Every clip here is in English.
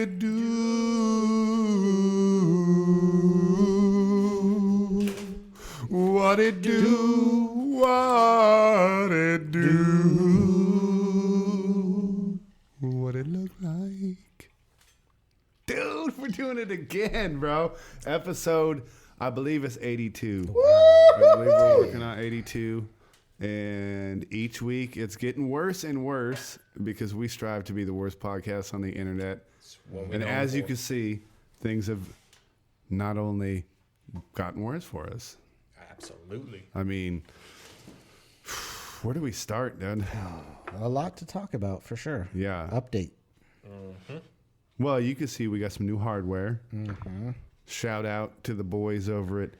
it do? What it do? What it do? What it look like? Dude, we're doing it again, bro. Episode, I believe it's 82. I believe we're working on 82. And each week it's getting worse and worse because we strive to be the worst podcast on the internet. And as you can see, things have not only gotten worse for us. Absolutely. I mean, where do we start, dude? A lot to talk about for sure. Yeah. Update. Mm-hmm. Well, you can see we got some new hardware. Mm-hmm. Shout out to the boys over at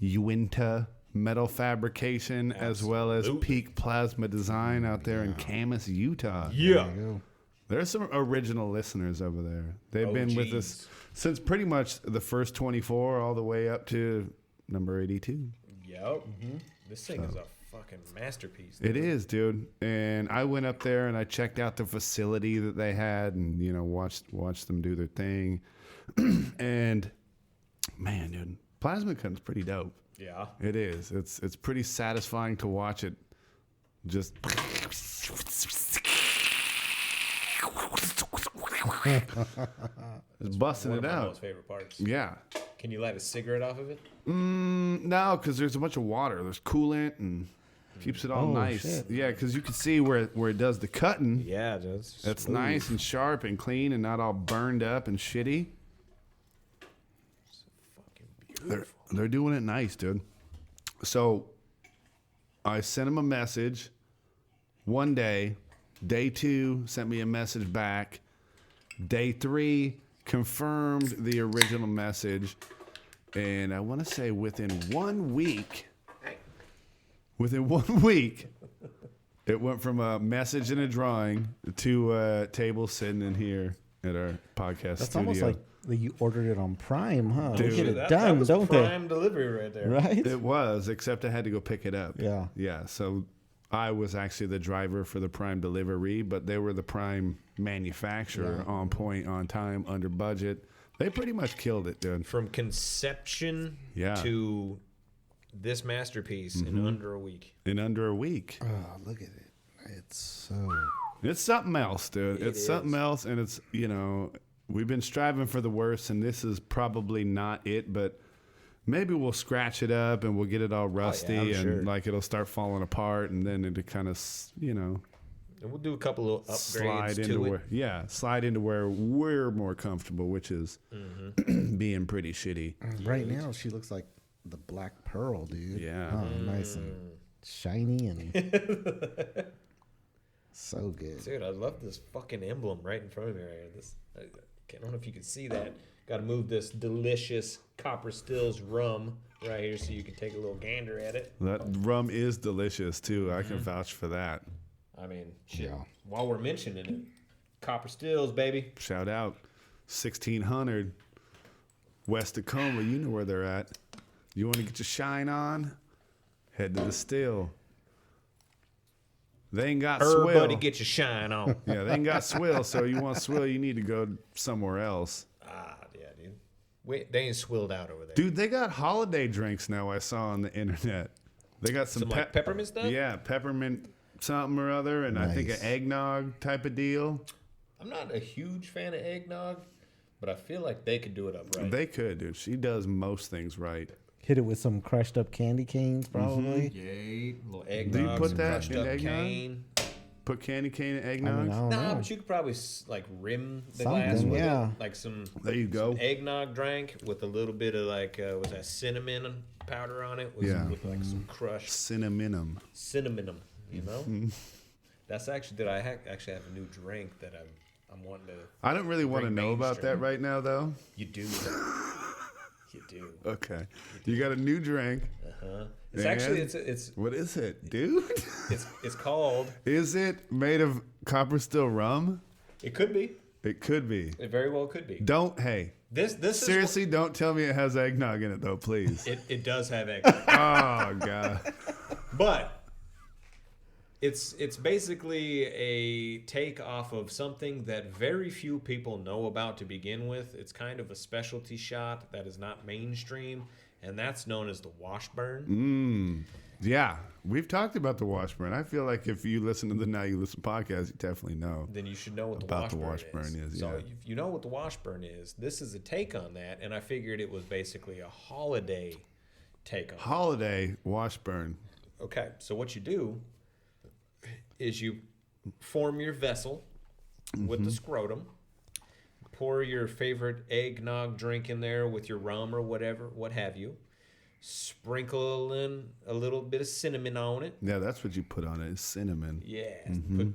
Uinta Metal Fabrication, as well as Peak Plasma Design out there in Camas, Utah. Yeah. There's some original listeners over there. They've been with us since pretty much the first 24 all the way up to number 82. Yep. Mm-hmm. This thing is a fucking masterpiece. Dude. It is, dude. And I went up there and I checked out the facility that they had and, you know, watched them do their thing. And, man, dude, plasma cutting's pretty dope. Yeah. It is. It's pretty satisfying to watch it just... It's busting it out. One of my most favorite parts. Yeah. Can you light a cigarette off of it? No, because there's a bunch of water. There's coolant and keeps it all nice. Shit. Yeah, because you can see where it does the cutting. Yeah, it does. That's nice and sharp and clean and not all burned up and shitty. It's fucking beautiful. They're doing it nice, dude. So I sent him a message one day. Day 2 sent me a message back. Day 3 confirmed the original message. And I want to say within 1 week, it went from a message and a drawing to a table sitting in here at our podcast That's studio. almost like you ordered it on Prime, huh? Dude, they get it that done, was don't Prime delivery right there. Right? It was, except I had to go pick it up. Yeah. Yeah, so I was actually the driver for the Prime delivery, but they were the Prime manufacturer, on point, on time, under budget. They pretty much killed it, dude. From conception to this masterpiece in under a week. In under a week. Oh, look at it. It's something else, dude. It's something else, and it's, you know, we've been striving for the worst, and this is probably not it, but maybe we'll scratch it up and we'll get it all rusty and like it'll start falling apart, and then it'll kind of, you know, and we'll do a couple of upgrades slide into where we're more comfortable, which is being pretty shitty. Right now, she looks like the Black Pearl, dude. Yeah. Oh, nice and shiny and so good. Dude, I love this fucking emblem right in front of me right here. I don't know if you can see that. Got to move this delicious Copper Stills rum right here so you can take a little gander at it. That rum is delicious, too. I can vouch for that. I mean, shit. While we're mentioning it, Copper Stills, baby. Shout out. 1600 West Tacoma. You know where they're at. You want to get your shine on? Head to the still. They ain't got swill. Everybody get your shine on. Yeah, they ain't got swill, so you want swill, you need to go somewhere else. Yeah, dude. Wait, they ain't swilled out over there. Dude, they got holiday drinks now I saw on the internet. They got some like peppermint stuff? Yeah, peppermint something or other, and I think an eggnog type of deal. I'm not a huge fan of eggnog, but I feel like they could do it up right. They could, dude. She does most things right. Hit it with some crushed up candy canes, probably. Yay, a little eggnog. Do you put that in eggnog? Cane. Put candy cane in eggnog? Nah, but you could probably like rim the glass with it. Like some. There you go. Some eggnog drink with a little bit of like was that cinnamon powder on it? With like some crushed cinnamon. Cinnamon, you know. That's actually that I actually have a new drink that I'm wanting to. I don't really want to know about that right now, though. You do. You do. Okay. You got a new drink. It's actually it's. What is it, dude? It's called. Is it made of Copper Still rum? It could be. It could be. It very well could be. This seriously, don't tell me it has eggnog in it though, please. It does have eggnog. Oh god. But It's basically a take off of something that very few people know about to begin with. It's kind of a specialty shot that is not mainstream, and that's known as the Washburn. Yeah, we've talked about the Washburn. I feel like if you listen to the Now You Listen podcast, you definitely know. Then you should know what about the the Washburn Washburn is, So yeah. if you know what the Washburn is, this is a take on that, and I figured it was basically a holiday take on it. Holiday Washburn. Okay, so what you do is you form your vessel with the scrotum, pour your favorite eggnog drink in there with your rum or whatever, what have you. Sprinkle in a little bit of cinnamon on it. Yeah, that's what you put on it, is cinnamon. Yeah,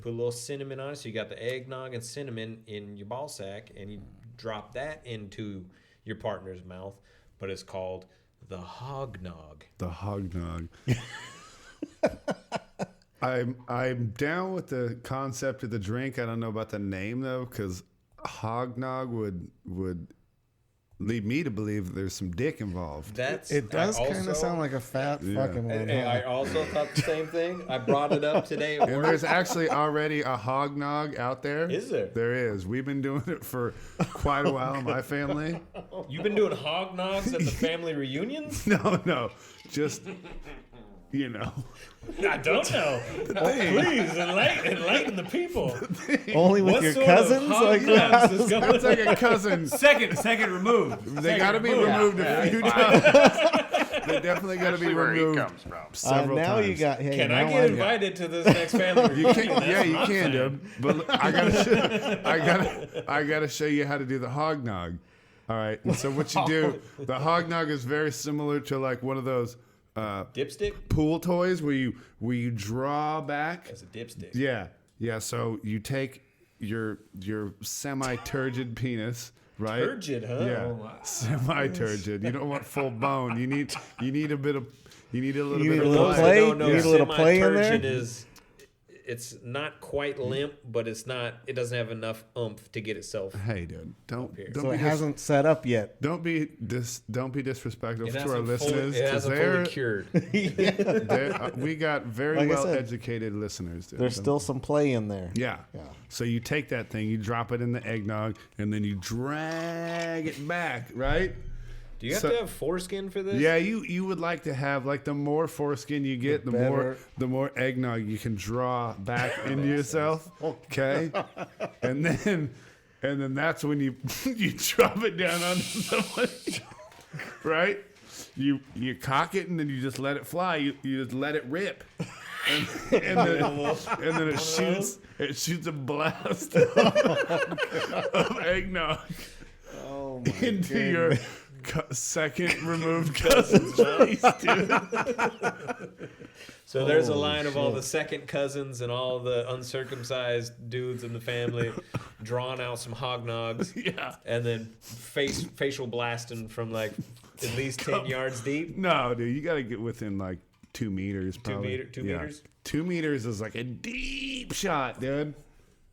put a little cinnamon on it. So you got the eggnog and cinnamon in your ball sack, and you drop that into your partner's mouth. But it's called the Hog Knob. The Hog Knob. I'm down with the concept of the drink. I don't know about the name though, because Hog Knob would lead me to believe there's some dick involved. It does kind of sound like a fat fucking one. Hey, I also thought the same thing. I brought it up today at And work. there's actually already a hog nog out there. Is there? There is. We've been doing it for quite a while in my family. You've been doing hog knobs at the family reunions? No. Just, you know. I don't know. Please enlighten the people. Only with What your sort cousins? of hog Like, knobs is going It's like a cousin. Second removed. They got to be removed a few times. They definitely got to be Where he removed comes from. several now times. you got. Hey, Can I now get I'm- invited to this next family You reunion? can, yeah, That's you what I'm can, saying. dude. But I gotta show you how to do the hog nog. All right. And so what you do, the hog nog is very similar to like one of those Dipstick? pool toys where you draw back. That's a dipstick. Yeah. So you take your semi-turgid penis, right? Turgid, huh? Yeah, Oh, wow. semi-turgid. You don't want full bone. You need a bit of. You need a little You bit need of a little play. play? Don't know, You need a little play in there? semi-turgid is, it's not quite limp, but it doesn't have enough oomph to get itself. Hey, dude, don't So be it hasn't set up yet. don't be disrespectful It to our hasn't listeners. It 'Cause hasn't fully cured. we got very Like I well said, educated listeners. Dude. There's still some play in there. Yeah. Yeah. So you take that thing, you drop it in the eggnog, and then you drag it back, right? Do you have to have foreskin for this? Yeah, you would like to have like the more foreskin you get, the more eggnog you can draw back into yourself. Okay, and then that's when you drop it down onto someone, right? You cock it and then you just let it fly. You just let it rip. And then it shoots a blast of eggnog into your second removed cousin's face, dude. So there's a line of all the second cousins and all the uncircumcised dudes in the family drawing out some hog nogs. Yeah. And then facial blasting from like at least 10 yards deep. No, dude, you got to get within like 2 meters, probably. 2 meters? 2 meters is like a deep shot, dude.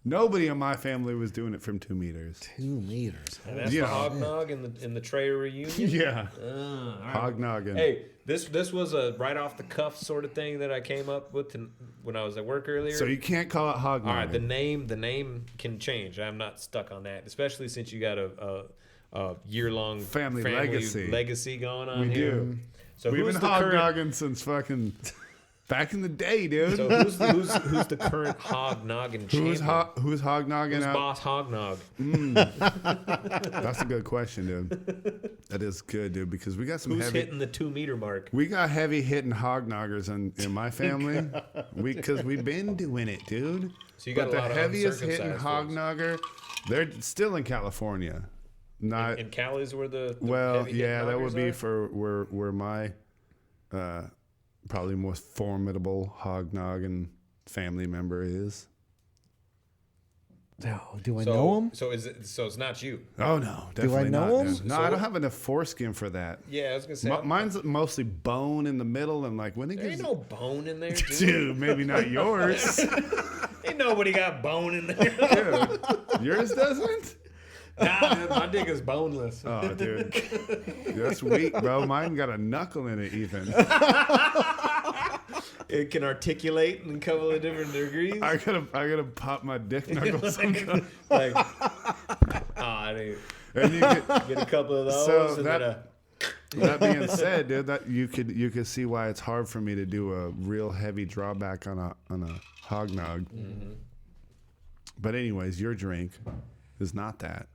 Nobody in my family was doing it from 2 meters. 2 meters. And that's Yeah. the hog nog in the Trayer reunion. Yeah. All right. Hog noggin. Hey, this was a right off the cuff sort of thing that I came up with when I was at work earlier. So you can't call it hog All right, the noggin. name can change. I'm not stuck on that, especially since you got a year-long Family legacy. going on We here. do. So We've who's been the hog current? noggin since fucking back in the day, dude. So who's the current hog noggin champion? Who's hog noggin Who's out? boss hog nog? That's a good question, dude. That is good, dude, because we got some Who's heavy. hitting the 2 meter mark? We got heavy hitting hog noggers in my family. Because we've been doing it, dude. So you got but a the lot of heaviest hitting uncircumcised hog folks. nogger, they're still in California. Not And Cali's where the well, heavy-hitting yeah, that would noggers be are? for where my probably most formidable hog noggin family member is. Oh, do I So, know him? So it's not you. Oh no, definitely know not. him? dude. No, So I don't what- have enough foreskin for that. Yeah, I was gonna say. Mine's mostly bone in the middle, and like when it there gets ain't no bone in there, dude. dude, maybe not yours. Ain't nobody got bone in there. Dude, yours doesn't. Nah, man, my dick is boneless. Oh, dude, that's weak, bro. Mine got a knuckle in it, even. It can articulate in a couple of different degrees. I gotta pop my dick knuckles. Like, dude. And you could, Get a couple of those. So and that being said, dude, that you could see why it's hard for me to do a real heavy drawback on a hog nog. Mm-hmm. But anyways, your drink is not that.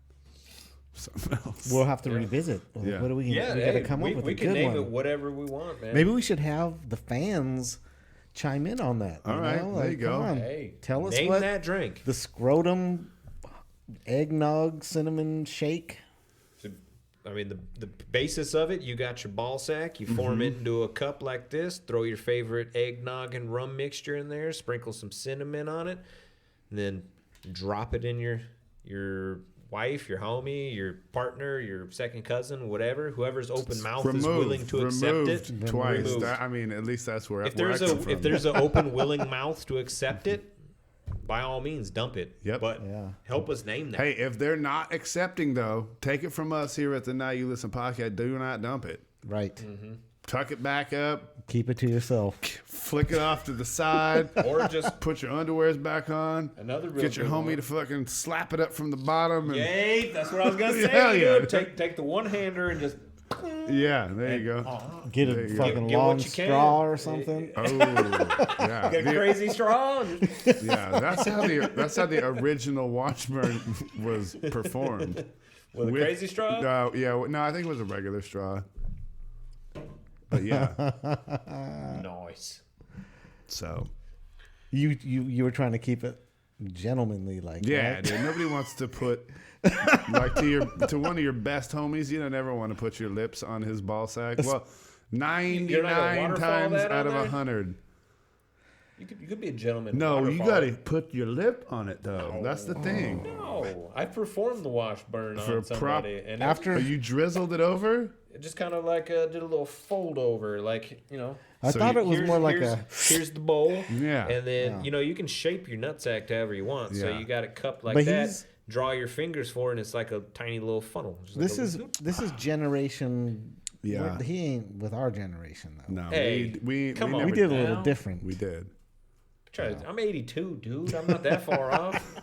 Something else. We'll have to revisit. Yeah. What do we? yeah, we got to come up with we a can good name one. it whatever we want, man. Maybe we should have the fans chime in on that. All right, there you go. Come on. Hey, Tell us name what that drink. the scrotum eggnog cinnamon shake. I mean, the basis of it, you got your ball sack, you form it into a cup like this, throw your favorite eggnog and rum mixture in there, sprinkle some cinnamon on it, and then drop it in your wife, your homie, your partner, your second cousin, whatever, whoever's open mouth is willing to accept it. Twice. Removed. I mean, at least that's where If where I there's come from. if there's an open willing mouth to accept it, by all means dump it. Yep. But Yeah. help us name that. Hey, if they're not accepting though, take it from us here at the Now You Listen podcast. Do not dump it. Right. Mm-hmm. Tuck it back up. Keep it to yourself. Flick it off to the side. Or just Put your underwears back on. another real Get your good homie one. to fucking slap it up from the bottom. And, Yay, that's what I was gonna say. Hell yeah. Dude. Take the one hander and just yeah, there you go. Get There a you go. fucking Get what long you can. straw or something. Oh, yeah. get a crazy straw. Yeah, that's how the original Washburn was performed. With a crazy straw? No, I think it was a regular straw. But yeah, Nice. so You were trying to keep it gentlemanly, like yeah, right? dude. Nobody wants to put like to one of your best homies. You don't ever want to put your lips on his ball sack. Well, You're not gonna 99 waterfall times that on out of there? 100. You could be a gentleman. No, you waterfall. got to put your lip on it though. That's the thing. No, I performed the Washburn For on somebody, and After Oh, you drizzled it over. it just kind of like did a little fold over, like I So thought it was here's- more like here's- a here's the bowl, Yeah. and then you can shape your nutsack to however you want. So Yeah. you got it cupped like But that. he's- Draw your fingers for it, and it's like a tiny little funnel. Just like this is generation. Yeah. He ain't with our generation though. No, Hey, we come we on. We never did a little now. different. We did. I'm 82, dude. I'm not that far off.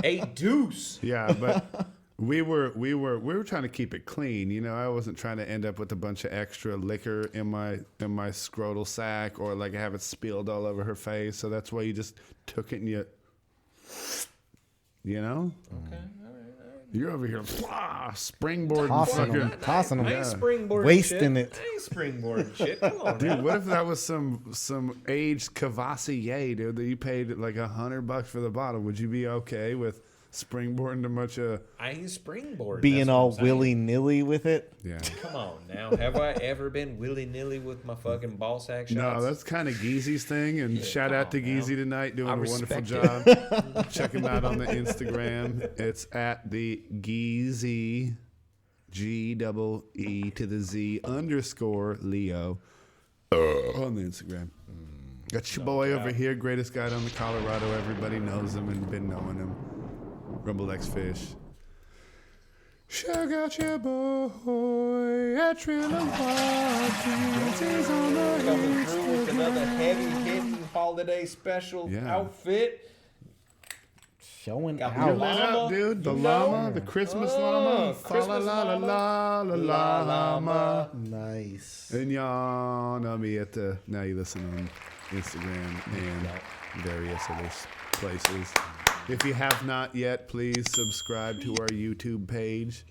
A deuce. Yeah, but we were trying to keep it clean. You know, I wasn't trying to end up with a bunch of extra liquor in my scrotal sack or like have it spilled all over her face. So that's why you just took it and you know. Okay. You're over here, springboard Tossing them. I ain't springboarding Wasting shit. it. I ain't springboarding shit. Come on, Dude, now. what if that was some aged Cavassier, dude, that you paid like $100 for the bottle? Would you be okay with springboarding a bunch of? I ain't springboarding. Being that's what all I'm saying. willy nilly with it. Yeah. Come on now. Have I ever been willy nilly with my fucking ball sack shots? No, that's kind of Geezy's thing. And shout out to come on now. Geezy tonight, doing I a wonderful respect job. Check him out on the Instagram. It's at the Geezy, G-double-E to the Z _ Leo on the Instagram. Got your boy over here, greatest guy down the Colorado. Everybody knows him and been knowing him. Rumble X Fish. Check out your boy at Triller Watkins. He's on the Coming through with Instagram. another heavy-hitting holiday special Yeah. outfit. Showing Got You out. lit up, dude. The You llama, know? the Christmas llama. Fa Christmas la la la la la llama. Nice. And y'all know me at the Now You Listen on Instagram and various other places. If you have not yet, please subscribe to our YouTube page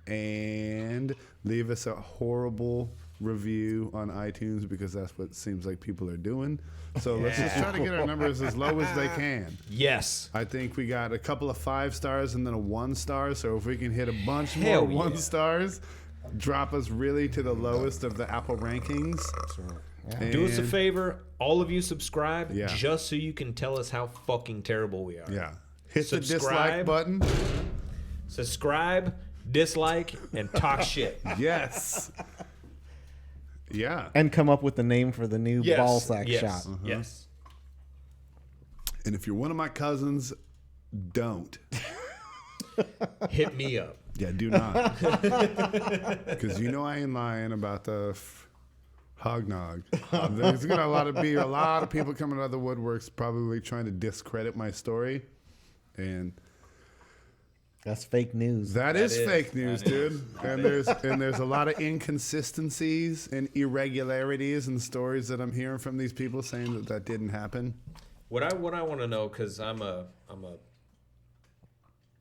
and leave us a horrible review on iTunes because that's what it seems like people are doing. So let's just try to get our numbers as low as they can. Yes. I think we got a couple of 5 stars and then a 1 star. So if we can hit a bunch Hell more 1 yeah. stars, drop us really to the lowest of the Apple rankings. Do us a And- favor. All of you subscribe Yeah. just so you can tell us how fucking terrible we are. Yeah. Hit the dislike Subscribe. button. Subscribe, dislike, and talk shit. Yes. Yeah. And come up with the name for the new Yes. ball sack yes. shot. Yes. And if you're one of my cousins, don't. Hit me up. Yeah, do not. Because you know I ain't lying about the Hog Knob. There's gonna be a lot of people coming out of the woodworks probably trying to discredit my story, and That's fake news. that is fake news, That dude. And there's a lot of inconsistencies and irregularities in the stories that I'm hearing from these people saying that didn't happen. What I want to know, because I'm a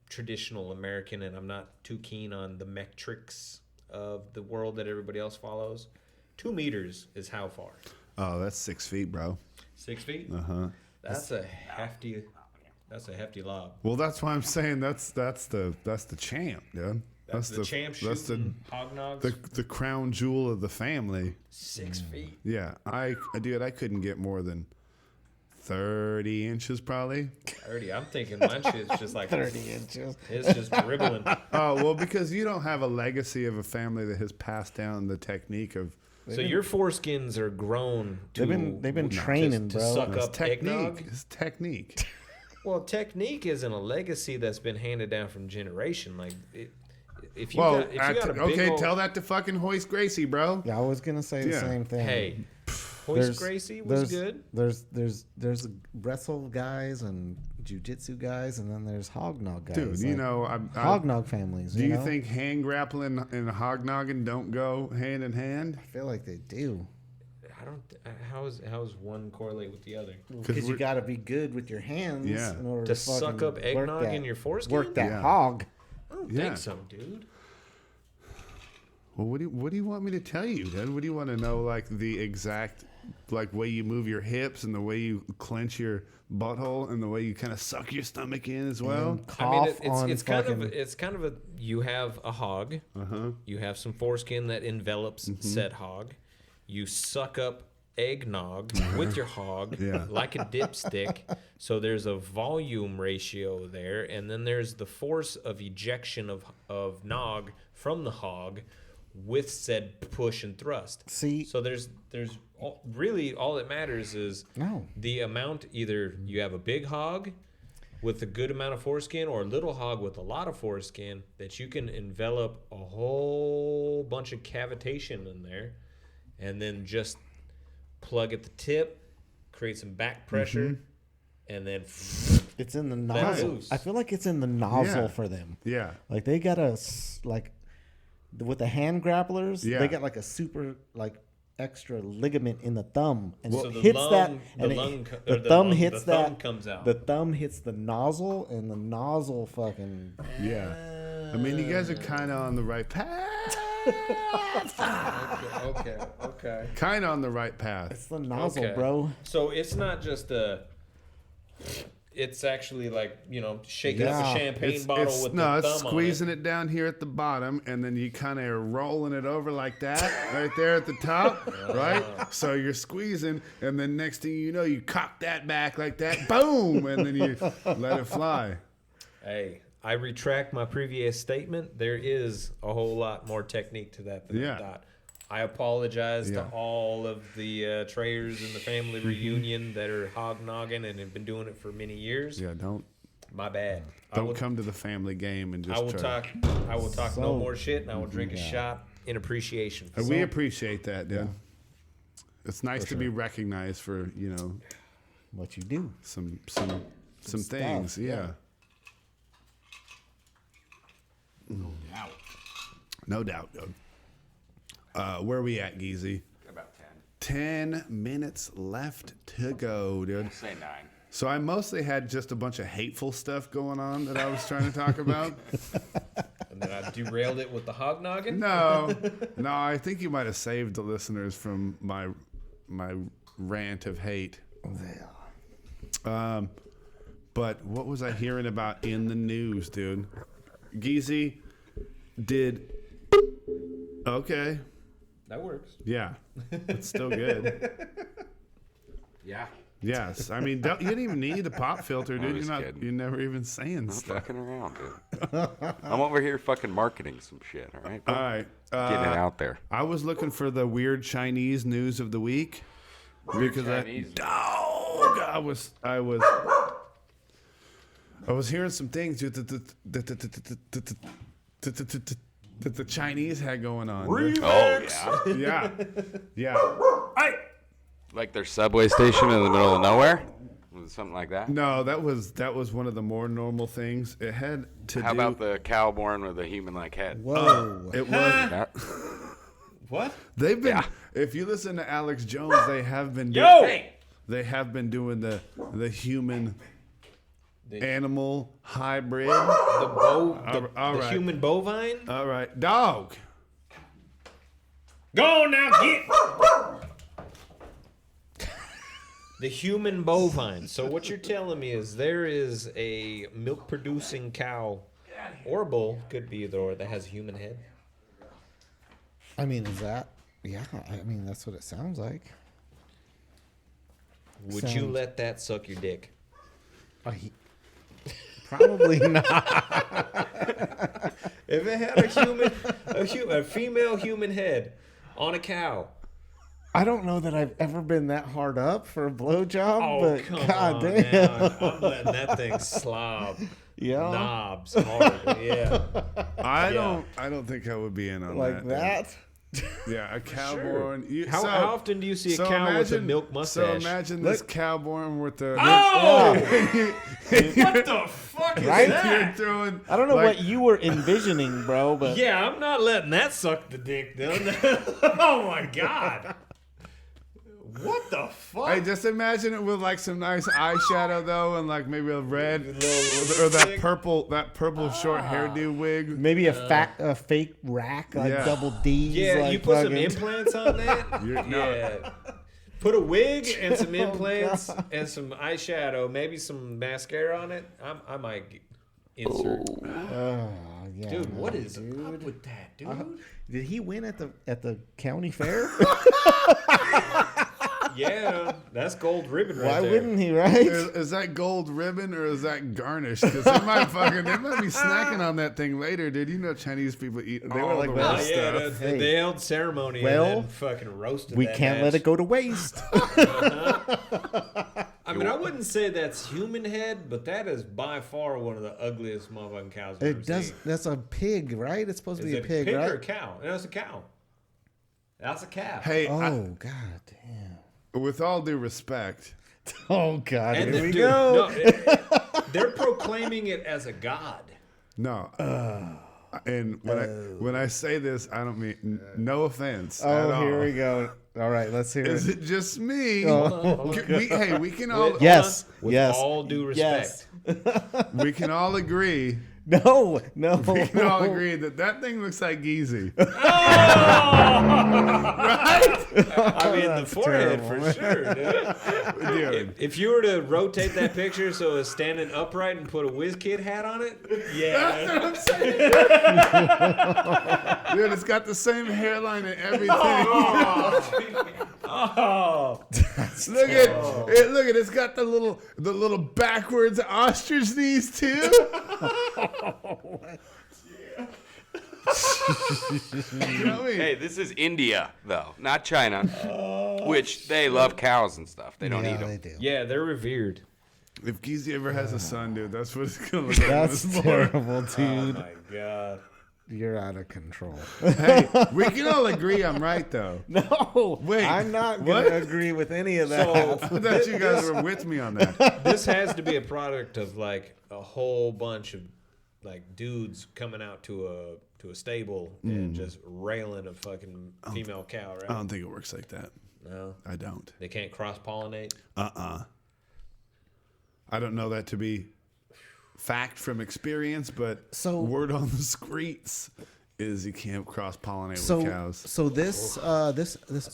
traditional American and I'm not too keen on the metrics of the world that everybody else follows. 2 meters is how far? Oh, that's 6 feet, bro. 6 feet? Uh-huh. That's a hefty lob. Well, that's why I'm saying that's the champ, dude. That's the champ that's shooting hog nogs. the crown jewel of the family. 6 feet. Yeah, I couldn't get more than 30 inches probably. 30. I'm thinking my shit's just like 30 inches. It's just dribbling. Oh, well, because you don't have a legacy of a family that has passed down the technique of So your foreskins are grown to They've been training, to bro. suck it's up technique. eggnog. It's technique. Well, technique isn't a legacy that's been handed down from generation. Like, if you Well, got a big okay, old, tell that to fucking Hoist Gracie, bro. Yeah, I was gonna say the Yeah. same thing. hey, Hoist Gracie was good. There's wrestle guys and jujitsu guys, and then there's hog nog guys. Dude, you like know, hog nog families. do you know? think hand grappling and hog noggin don't go hand in hand? I feel like they do. I don't. How's one correlate with the other? Because you got to be good with your hands Yeah. in order To to suck fucking up eggnog work in your foreskin? Work that Yeah. hog. I don't Yeah. think so, dude. Well, what do you want me to tell you, then? What do you want to know, like the exact way you move your hips and the way you clench your butthole and the way you kind of suck your stomach in as well? And cough I mean, on it's kind fucking. of a you have a hog, you have some foreskin that envelops said hog, you suck up eggnog with your hog Yeah. like a dipstick, so there's a volume ratio there, and then there's the force of ejection of nog from the hog with said push and thrust. See- so there's really all that matters is No. the amount. Either you have a big hog with a good amount of foreskin or a little hog with a lot of foreskin that you can envelop a whole bunch of cavitation in there and then just plug at the tip, create some back pressure, and then It's in the Let nozzle. loose. I feel like it's in the nozzle Yeah. for them. Yeah. Like they got with the hand grapplers, Yeah. they got like a super extra ligament in the thumb, and so it the hits lung, that, the and lung, the thumb hits the thumb that. comes out. The thumb hits the nozzle, and the nozzle fucking. Yeah. I mean, you guys are kind of on the right path. okay. Kind of on the right path. It's the nozzle, Okay. bro. So it's not just it's actually shaking up Yeah. a champagne bottle with the it's thumb squeezing it down here at the bottom, and then you kind of are rolling it over like that, right there at the top, right? So you're squeezing, and then next thing you know, you cock that back like that, boom, and then you let it fly. Hey, I retract my previous statement. There is a whole lot more technique to that than Yeah. I thought. I apologize Yeah. to all of the Trayers in the family reunion that are hog nogging and have been doing it for many years. Yeah, don't My bad. don't come to the family game and just I will try. talk no So- more shit, and I will drink a shot in appreciation. And we appreciate that, dude. It's nice to sure. be recognized for What you do? some stuff, things. Yeah. No doubt, dude. Where are we at, Geezy? About 10 minutes left to go, dude. 10. Say 9. So I mostly had just a bunch of hateful stuff going on that I was trying to talk about. And then I derailed it with the hog noggin. No, I think you might have saved the listeners from my rant of hate. But what was I hearing about in the news, dude? Geezy did okay. That works. Yeah, it's still good. Yeah. Yes, I mean you didn't even need a pop filter, dude. just kidding. You're never even saying I'm stuff. fucking around, dude. I'm over here fucking marketing some shit, all right? All right, Getting it out there. I was looking for the weird Chinese news of the week because Chinese. I was hearing some things dude, that the Chinese had going on. dude. Oh, yeah. Yeah. Hey! Like their subway station in the middle of nowhere? Was it something like that? No, that was one of the more normal things. It had to How do. about the cow born with a human-like head? Whoa. It was. That- What? They've been. Yeah. If you listen to Alex Jones, they have been. Yo! They have been doing the human animal hybrid. The All right. human bovine? All right, dog. Go on now, get! The human bovine. So what you're telling me is there is a milk-producing cow or bull, could be either or, that has a human head? I mean, is that? Yeah, I mean, that's what it sounds like. Would you let that suck your dick? Probably not. If it had a female human head on a cow. I don't know that I've ever been that hard up for a blowjob, Oh, but come god on, damn. man. I'm letting that thing slob. Yeah. Knobs hard. Yeah. I don't think I would be in on Like that. that? Yeah, a cow Sure. born. How often do you see a cow with a milk mustache? So imagine this cow born with the. Oh! What the fuck is Right? You're that? throwing. I don't know like, what you were envisioning, bro, but Yeah, I'm not letting that suck the dick down. Oh my god. What the fuck? Hey, just imagine it with like some nice eyeshadow though, and like maybe a red or that lipstick. purple short hairdo wig. maybe a fake rack, like Yeah. double D's. Yeah, like you put some fucking- implants on that? No. Yeah. Put a wig and some Oh, implants and some eyeshadow, maybe some mascara on it. I might insert. Oh, yeah, Dude, no, what is dude. up with that, dude? Did he win at the county fair? Yeah, that's gold ribbon right Why there. wouldn't he, right? Is that gold ribbon or is that garnish? Because they might be snacking on that thing later, dude. You know Chinese people eat. They were like, Oh, well, worst yeah, stuff. the, Hey. they held ceremony Well, and then fucking roasted We that can't let it go to waste. I mean, I wouldn't say that's human head, but that is by far one of the ugliest motherfucking cows I've ever It does. seen. That's a pig, right? It's supposed to Is be it a pig, or a right? cow? No, it's a cow. That's a calf. Hey, Oh god damn. with all due respect, Oh god. and Here we dude, go. no, they're proclaiming it as a god. no. And when I say this, I don't mean no offense. at Oh, all. here we go. All right, let's hear Is it. it just me? Oh. We can all Yes. With yes. all due respect. Yes. we can all agree. No. We can all agree that thing looks like Geezy. I mean, the forehead terrible, for sure, dude. Dude. If you were to rotate that picture so it's standing upright and put a WizKid hat on it, yeah. That's what I'm saying. Dude, it's got the same hairline and everything. Oh, Look at it! Look at it's got the little backwards ostrich knees too. You know what I mean? Hey, this is India, though, not China, which they love cows and stuff. They don't eat Yeah, them. they do. yeah, they're revered. If Geezy ever has a son, dude, that's what it's gonna look like. That's This boy. terrible, dude. My God. You're out of control. Hey, we can all agree I'm right though. No, Wait, I'm not what? gonna agree with any of that. So I thought you guys were with me on that. this has to be a product of like a whole bunch of like dudes coming out to a stable and just railing a fucking female cow, I right? don't think it works like that. No, I don't. they can't cross pollinate. I don't know that to be fact from experience, but So- word on the streets is you can't cross pollinate So, with cows. so this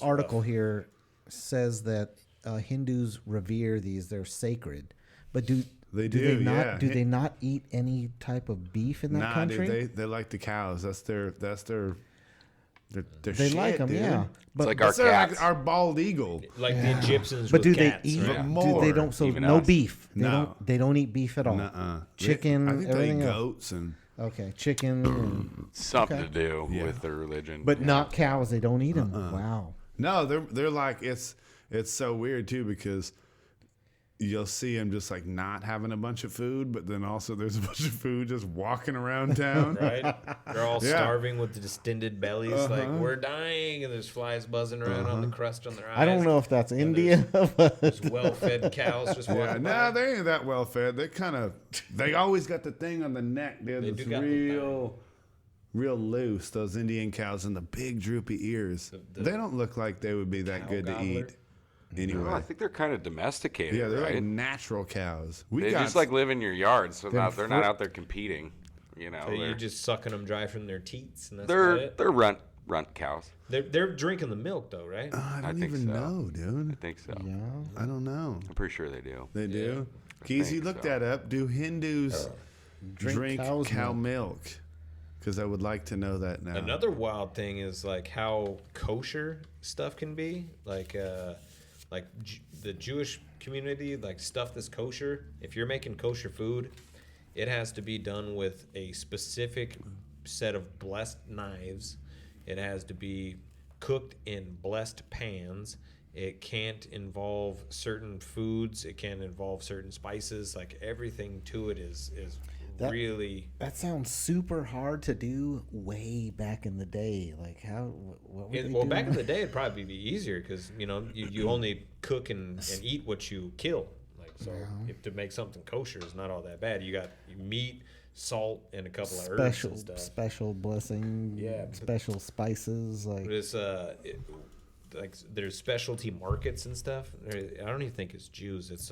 article here says that Hindus revere these; they're sacred. But do They they do, not? yeah. Do they not eat any type of beef in that Nah, country? dude, they like the cows. That's their They shit, like them, dude. yeah. But It's like our That's like cats. our bald eagle. Like the Egyptians but with do cats, they eat? right? Yeah. Do More, they don't? So even no us. beef. They No. don't. They don't eat beef at all. Nuh-uh. Chicken, I think they everything eat else. goats and Okay, chicken, and, Something Okay. to do Yeah. with their religion. but not cows. They don't eat them. Wow. no, they're like it's so weird too because you'll see them just like not having a bunch of food, but then also there's a bunch of food just walking around town. Right? They're all Yeah. starving with distended bellies, like we're dying, and there's flies buzzing around on the crust on their eyes. I don't know if that's India, but There's well-fed cows just Yeah, walking by. no, they ain't that well fed. They always got the thing on the neck, dude. They That's do got the real loose. Those Indian cows and the big droopy ears. The They don't look like they would be that cow good to gobbler? eat. Anyway, Well, I think they're kind of domesticated. yeah, they're right? like natural cows. They just like live in your yard, so they're not fr- out there competing. You know, So you're just sucking them dry from their teats, and that's they're about it. they're runt cows. They're drinking the milk though, right? I don't think even so. know, I dude. think so. yeah. I don't know. I'm pretty sure they do. They do. I Geezy, think look so. that up. Do Hindus drink cow's cow milk? Because I would like to know that now. Another wild thing is like how kosher stuff can be. Like the Jewish community, like stuff that's kosher. If you're making kosher food, it has to be done with a specific set of blessed knives. It has to be cooked in blessed pans. It can't involve certain foods. It can't involve certain spices. Like everything to it is That- really. That sounds super hard to do way back in the day. Like how? What were they Well, doing? back in the day, it'd probably be easier because you only cook and eat what you kill. Like so, if to make something kosher is not all that bad. You got meat, salt, and a couple of herbs and stuff. special blessing. Yeah, but- special spices. Like But it's like there's specialty markets and stuff. I don't even think it's Jews. It's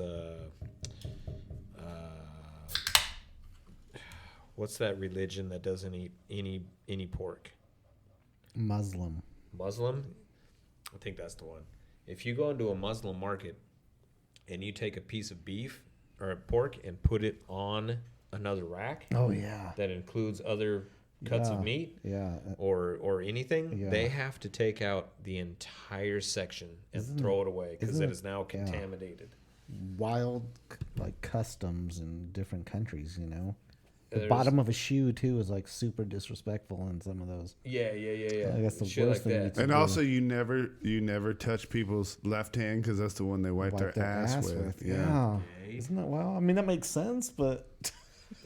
what's that religion that doesn't eat any pork? Muslim. Muslim? I think that's the one. If you go into a Muslim market and you take a piece of beef or pork and put it on another rack Oh yeah. that includes other cuts of meat Yeah. or anything, Yeah. they have to take out the entire section and throw it away because isn't it it- is now yeah. contaminated. Wild like customs in different countries. You know. The There's- bottom of a shoe too is like super disrespectful in some of those. Yeah. I guess the Shit worst like thing that. you And also, you never touch people's left hand because that's the one they wipe Wipe their ass with. Yeah. Yeah. Isn't that well? I mean, that makes sense, but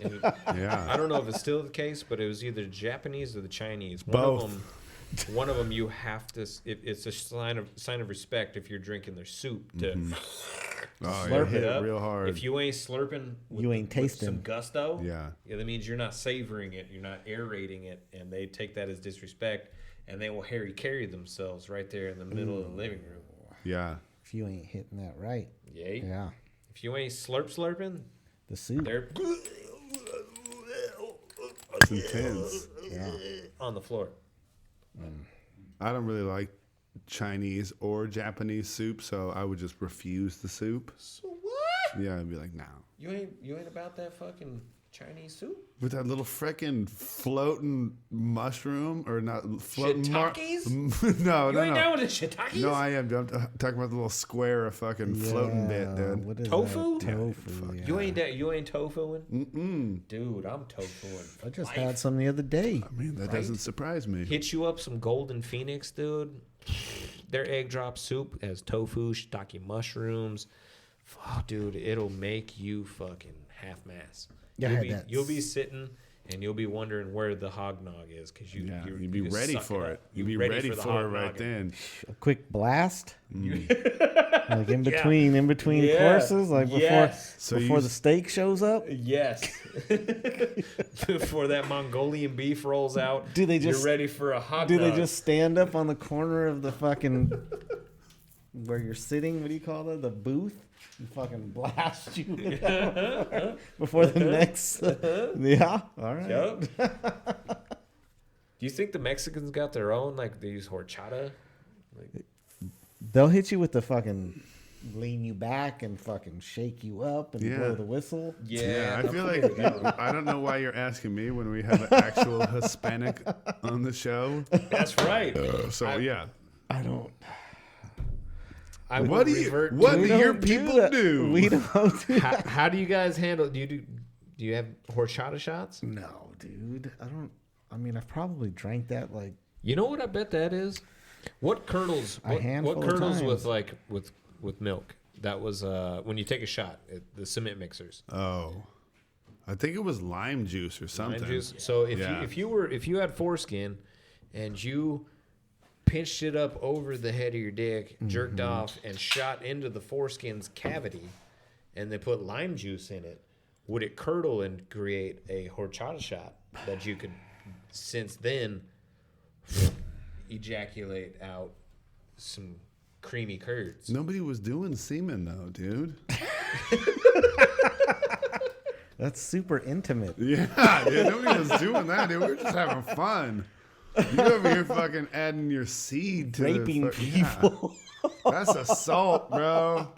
And Yeah. I don't know if it's still the case, but it was either the Japanese or the Chinese. One of them, you have to. It's a sign of respect if you're drinking their soup to Oh, slurp hit it up real hard. If you ain't slurping, You ain't with tasting. some gusto. Yeah. That means you're not savoring it. You're not aerating it, and they take that as disrespect, and they will Harry carry themselves right there in the middle of the living room. Yeah. if you ain't hitting that right, Yay. yeah, If you ain't slurping, the soup. they're It's intense. Yeah. on the floor. I don't really like Chinese or Japanese soup, so I would just refuse the soup. So what? Yeah, I'd be like, no. You ain't about that fucking Chinese soup? With that little frickin' floating mushroom, or not floating Shiitakes? No, You ain't no. down with the shiitakes? No, I am. I'm talking about the little square of fucking floating bit, dude. What is Tofu? That? Tofu. Yeah. You ain't tofuing? Dude, I'm tofuing. I just had some the other day. I mean, that doesn't surprise me. Hit you up some Golden Phoenix, dude. Their egg drop soup has tofu, shiitake mushrooms. Oh, dude, it'll make you fucking half mass. Yeah, I had that. You'll be sitting and you'll be wondering where the hog nog is because Yeah, you'd you'd be ready for it. You'd be ready the for hog it right noggin. then. A quick blast, like in between Yeah. courses, like before Yes. So before you- the steak shows up. Yes. Before that Mongolian beef rolls out, Do they just- you're ready for a hot Do dog. they just stand up on the corner of the fucking where you're sitting? What do you call that? The booth. And fucking blast you before the next. Yeah. All right. Yep. Do you think the Mexicans got their own? Like they use horchata? Like, They'll hit you with the fucking lean you back and fucking shake you up and Yeah. blow the whistle. Yeah, I I'm feel familiar like with that one. I don't know why you're asking me when we have an actual Hispanic on the show. That's right. So yeah, I don't. I what will do you? revert What to- do your people that. do? We don't do How do you guys handle? Do you have horchata shots? No, dude. I don't. I mean, I've probably drank that like. You know what I bet that is? What curdles? A handful What of curdles times. with with milk? That was when you take a shot, the cement mixers. Oh, I think it was lime juice or something. Lime juice. So Yeah. if you had foreskin and you pinched it up over the head of your dick, jerked off, and shot into the foreskin's cavity, and they put lime juice in it, would it curdle and create a horchata shot that you could, since then, ejaculate out some creamy curds? Nobody was doing semen though, dude. That's super intimate. Yeah, dude, nobody was doing that, dude. We were just having fun. You over here fucking adding your seed to Raping the people. Yeah. That's assault, bro.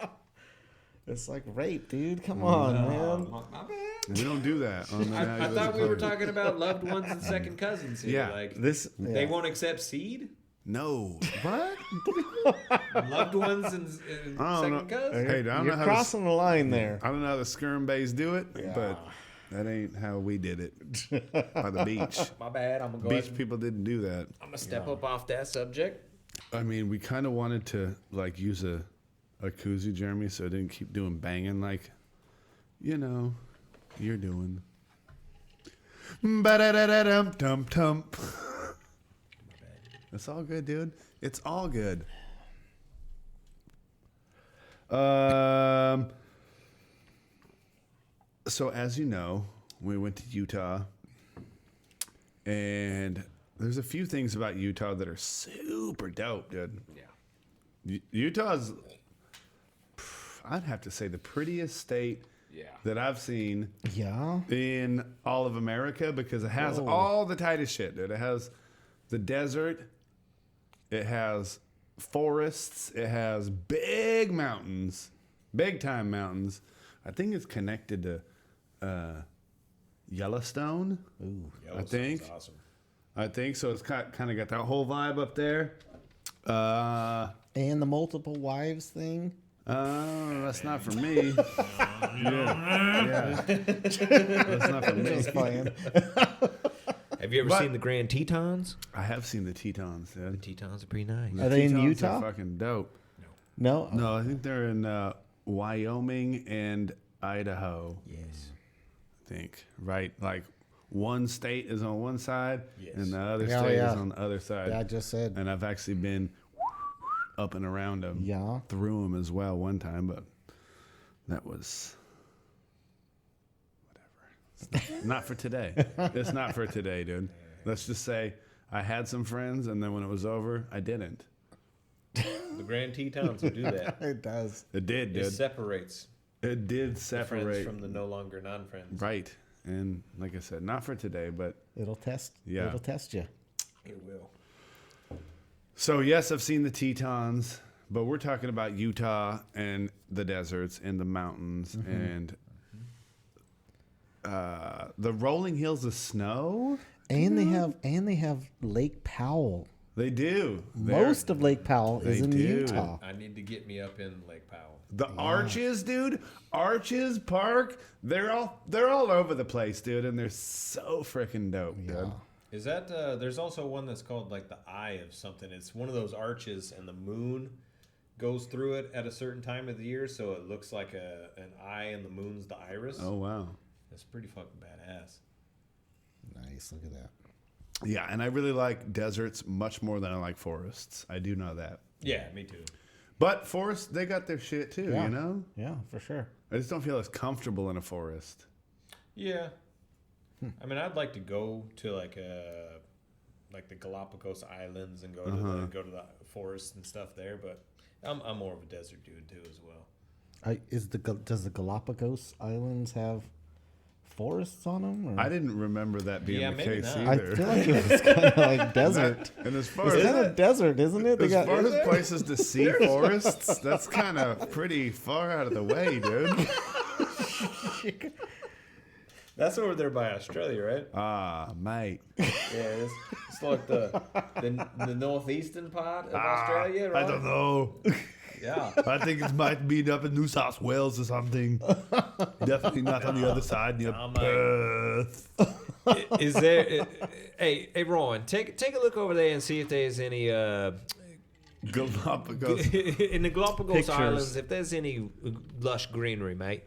It's like rape, dude. Come on, man. My bad. We don't do that. On the Now You I Listen thought we were podcast. talking about loved ones and second cousins here. Yeah. Like, They they won't accept seed? No. What? Loved ones and I don't second know. cousins? Hey, I don't know You're how crossing the line there. I don't know how the skirm bays do it, but that ain't how we did it by the beach. My bad. I'm going to go Beach ahead and, people didn't do that. I'm going to step up off that subject. I mean, we kind of wanted to like use a koozie, Jeremy, so it didn't keep doing banging like, you're doing. Ba-da-da-da-dum-dum-dum. It's all good, dude. It's all good. So as you know, we went to Utah, and there's a few things about Utah that are super dope, dude. Yeah. Utah's, I'd have to say, the prettiest state that I've seen Yeah. in all of America because it has all the tightest shit, dude. It has the desert, it has forests, it has big mountains, big time mountains. I think it's connected to Yellowstone. Ooh. I think. Awesome. I think so. It's kind of got that whole vibe up there. And the multiple wives thing. That's not for me. Yeah. That's not for me. Just playing. Have you ever But- seen the Grand Tetons? I have seen the Tetons, dude. Tetons are pretty nice. Are they in Tetons Utah? Are fucking dope. No. No, I think they're in Wyoming and Idaho. Yes. I think right, like one state is on one side, Yes. and the other Yeah, state yeah. is on the other side. Yeah, I just said. And I've actually been up and around them, Yeah. through them as well one time, but that was whatever. It's not for today. It's not for today, dude. Let's just say I had some friends, and then when it was over, I didn't. The Grand Tetons will do that. It does. It did, It dude. separates It did the friends separate. from the no longer non-friends. Right. And like I said, not for today, but It'll test. Yeah. It'll test you. It will. so yes, I've seen the Tetons, but we're talking about Utah and the deserts and the mountains and the rolling hills of snow. And they have Lake Powell. They do. Most of Lake Powell is they in do. Utah. I need to get me up in Lake Powell. The Arches, dude. Arches Park. They're all over the place, dude, and they're so freaking dope, dude. Is that there's also one that's called like the Eye of something. It's one of those arches and the moon goes through it at a certain time of the year, so it looks like an eye and the moon's the iris. Oh wow. It's pretty fucking badass. Nice. Look at that. Yeah, and I really like deserts much more than I like forests. I do know that. Yeah, me too. But forests, they got their shit too, Yeah. you know? Yeah, for sure. I just don't feel as comfortable in a forest. Yeah. I mean, I'd like to go to like the Galapagos Islands and go to the forest and stuff there, but I'm more of a desert dude too as well. Does the Galapagos Islands have forests on them? Or? I didn't remember that being Yeah, the maybe case not. I either. feel like it was kind of like desert. And as far It's as, kind of desert, isn't it? They as got far as places to see forests, that's kind of pretty far out of the way, dude. That's over there by Australia, right? Ah, mate. Yeah, it's like the northeastern part of Australia, right? I don't know. Yeah. I think it might be up in New South Wales or something. Definitely not on the other side near I'm like- Perth. Is there? Hey, Rowan, take a look over there and see if there's any Galapagos. In the Galapagos Pictures. Islands, if there's any lush greenery, mate.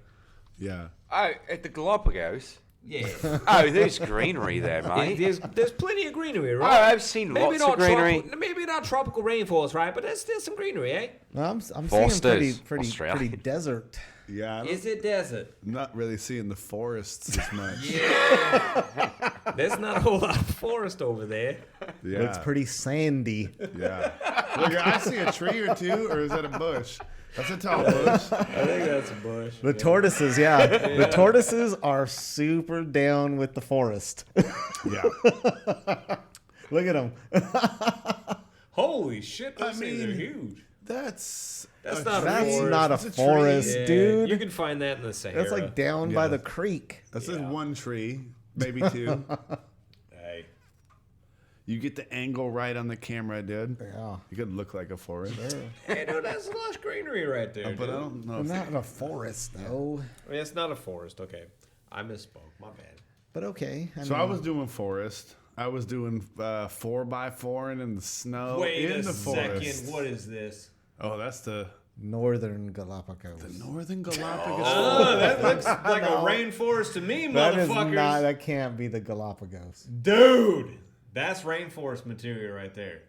Yeah. Oh, at the Galapagos. Yeah. Oh, there's greenery there, mate. There's plenty of greenery, Oh, right? I've seen lots of greenery. Maybe not tropical rainforest, right? But there's still some greenery, eh? No, I'm seeing Fosters, pretty Australia. desert. Yeah. Is it desert? I'm not really seeing the forests as much. Yeah. There's not a whole lot of forest over there. Yeah. Looks pretty sandy. Yeah. Look, I see a tree or two, or is that a bush? That's a tall bush. I think that's a bush. The tortoises, yeah. The tortoises are super down with the forest. Yeah. Look at them. Holy shit, those things are mean, huge. That's That's not a That's forest. not a It's a tree. forest, Yeah, dude. You can find that in the Sahara. That's like down by Yeah. the creek. That's in one tree, maybe two. Hey. You get the angle right on the camera, dude. Yeah. You could look like a forest. Hey, dude, that's lush greenery right there. But I dude. don't know. Well, If not a forest, though. I mean, it's not a forest. Okay. I misspoke. My bad. But okay. So I was doing forest. I was doing 4x4 and in the snow Wait in a the forest. second. What is this? Oh, that's the Northern Galapagos. Northern Galapagos. Oh, that looks like a rainforest to me, That is motherfuckers. not. That can't be the Galapagos. Dude, that's rainforest material right there.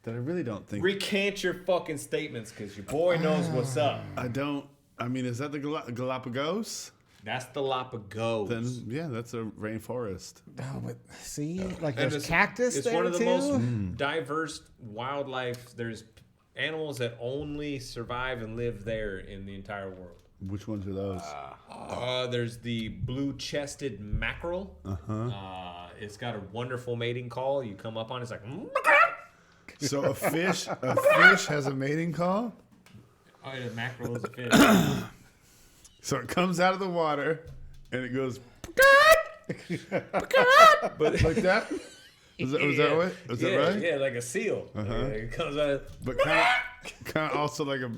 That I really don't think. Recant your fucking statements, because your boy knows what's up. I don't. I mean, is that the Galapagos? That's the Galapagos. Then yeah, that's a rainforest. Oh, but see, like And there's cactus it's there one of the too. most diverse wildlife. There's animals that only survive and live there in the entire world. Which ones are those? There's the blue-chested mackerel. It's got a wonderful mating call. You come up on it, it's like... So a fish has a mating call. Oh, yeah, mackerel is a fish. So it comes out of the water and it goes But like that. Was that what? Was that right? Yeah, like a seal. It comes out. But kind of also like a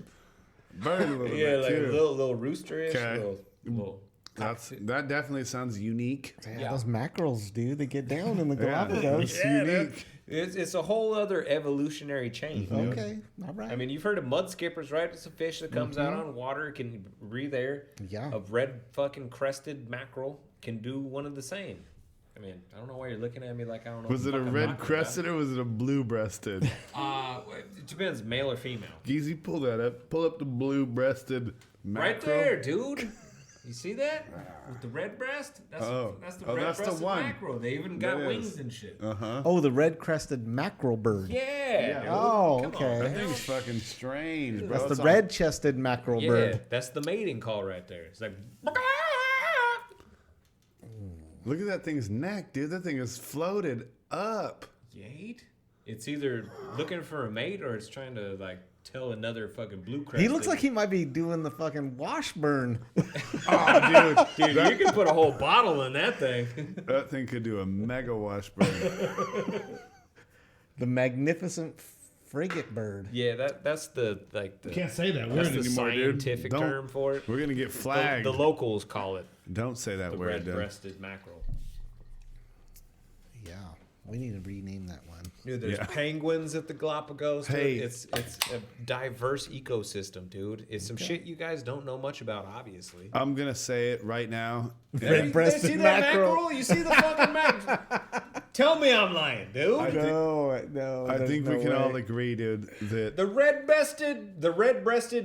bird a little Yeah, bit like too. a little roosterish. Okay. Little That definitely sounds unique. Yeah, those mackerels, dude, they get down in the Galapagos. It's unique. It's a whole other evolutionary chain. Okay, all right. I mean, you've heard of mud skippers, right? It's a fish that comes out on water, can breathe air. Yeah. A red fucking crested mackerel can do one of the same. I mean, I don't know why you're looking at me like I don't know. Was it a fucking red mackerel crested or was it a blue breasted? It depends, male or female. Geezy, pull that up. Pull up the blue breasted mackerel. Right there, dude. You see that? With the red breast? That's the that's the red-breasted one. mackerel. They even got That wings is. and shit. oh, the red-crested mackerel bird. Yeah. dude. Oh, Come on, okay. That man. thing's fucking strange, bro. That's It's the all- red-chested mackerel Yeah, bird. that's the mating call right there. It's like... Look at that thing's neck, dude. That thing is floated up. Yate? It's either looking for a mate or it's trying to, like, tell another fucking blue crest. He looks like he might be doing the fucking washburn. Oh, dude. Dude, you can put a whole bottle in that thing. That thing could do a mega washburn. The magnificent frigate bird. Yeah, that's the, like, the... Can't say that That's word the anymore, dude. scientific Don't- term for it. We're gonna get The, flagged. the locals call it Don't say that the word, dude. red-breasted mackerel. Yeah, we need to rename that one. Dude, there's Yeah. penguins at the Galapagos. Dude. Hey. It's a diverse ecosystem, dude. It's some shit you guys don't know much about, obviously. I'm gonna say it right now. Red-breasted You see that mackerel. You see the fucking mackerel? Tell me I'm lying, dude. I think- No, I there's think no we can way. all agree, dude, that The red-breasted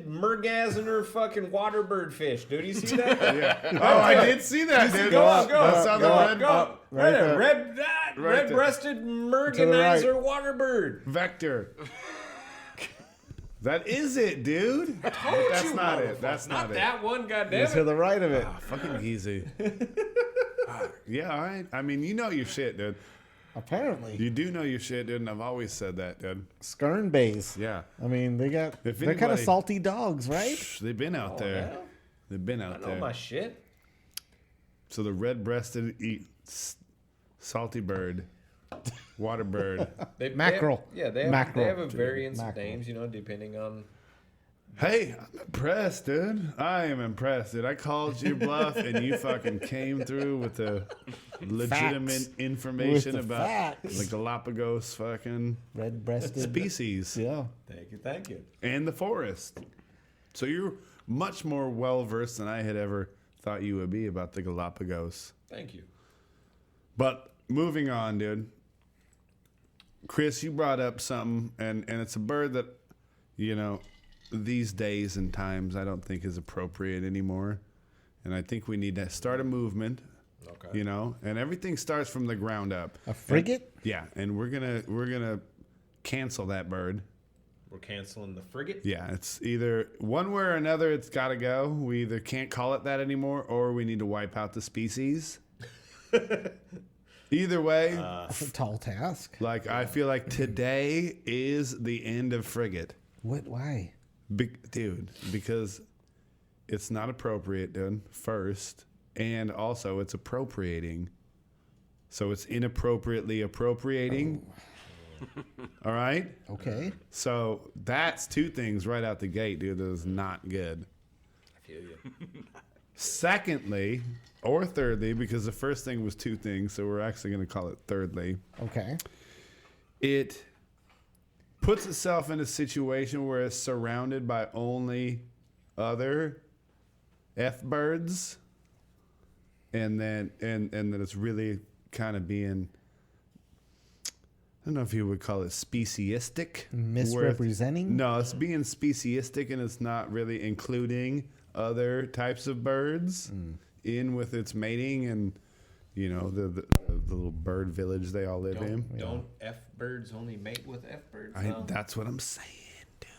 mergaziner fucking waterbird fish, dude. You see that? yeah. Oh, I did see that, dude. Go on, go That's on, on go the on, red go on. Right Right there, there. Right there. red-breasted right. merganizer waterbird. vector. That is it, dude. That's You not it. motherfucker. That's not it. that one, To goddammit. the right of it. Fucking easy. Yeah, all right. I mean, you know your shit, dude. Apparently, You do know your shit, dude, and I've always said that, dude. Skern bays. Yeah. I mean, they're kind anybody- of salty dogs, right? They've been out there. yeah. They've been I out know there. my shit. So the red-breasted salty bird, water bird. They Mackerel. They have, Mackerel. They have a variance Mackerel. of names, you know, depending on Hey, I'm impressed, dude. I am impressed, dude. I called your bluff, and you fucking came through with the legitimate Facts. information With the about facts. the Galapagos fucking Red-breasted species Yeah. Thank you. and the forest. So you're much more well versed than I had ever thought you would be about the Galapagos. Thank you. But moving on, dude. Chris, you brought up something, and it's a bird that, you know, these days and times I don't think is appropriate anymore. And I think we need to start a movement, Okay. you know, and everything starts from the ground up. A frigate? Yeah, and we're gonna cancel that bird. We're canceling the frigate. Yeah, it's either one way or another. It's got to go. We either can't call it that anymore, or we need to wipe out the species. Either way, That's a tall task. like I feel like today is the end of frigate, What? Why? dude, because it's not appropriate, dude. First, and also it's appropriating, so it's inappropriately appropriating. All right. Okay. So that's two things right out the gate, dude. That is not good. I feel you. Secondly, or thirdly, because the first thing was two things, so we're actually going to call it thirdly. Okay. It puts itself in a situation where it's surrounded by only other F birds, and then that it's really kind of being, I don't know if you would call it speciesistic. Misrepresenting? No, it's being speciesistic, and it's not really including other types of birds in with its mating and, you know, the little bird village they all live in. Don't F birds only mate with F birds? though? That's what I'm saying, dude.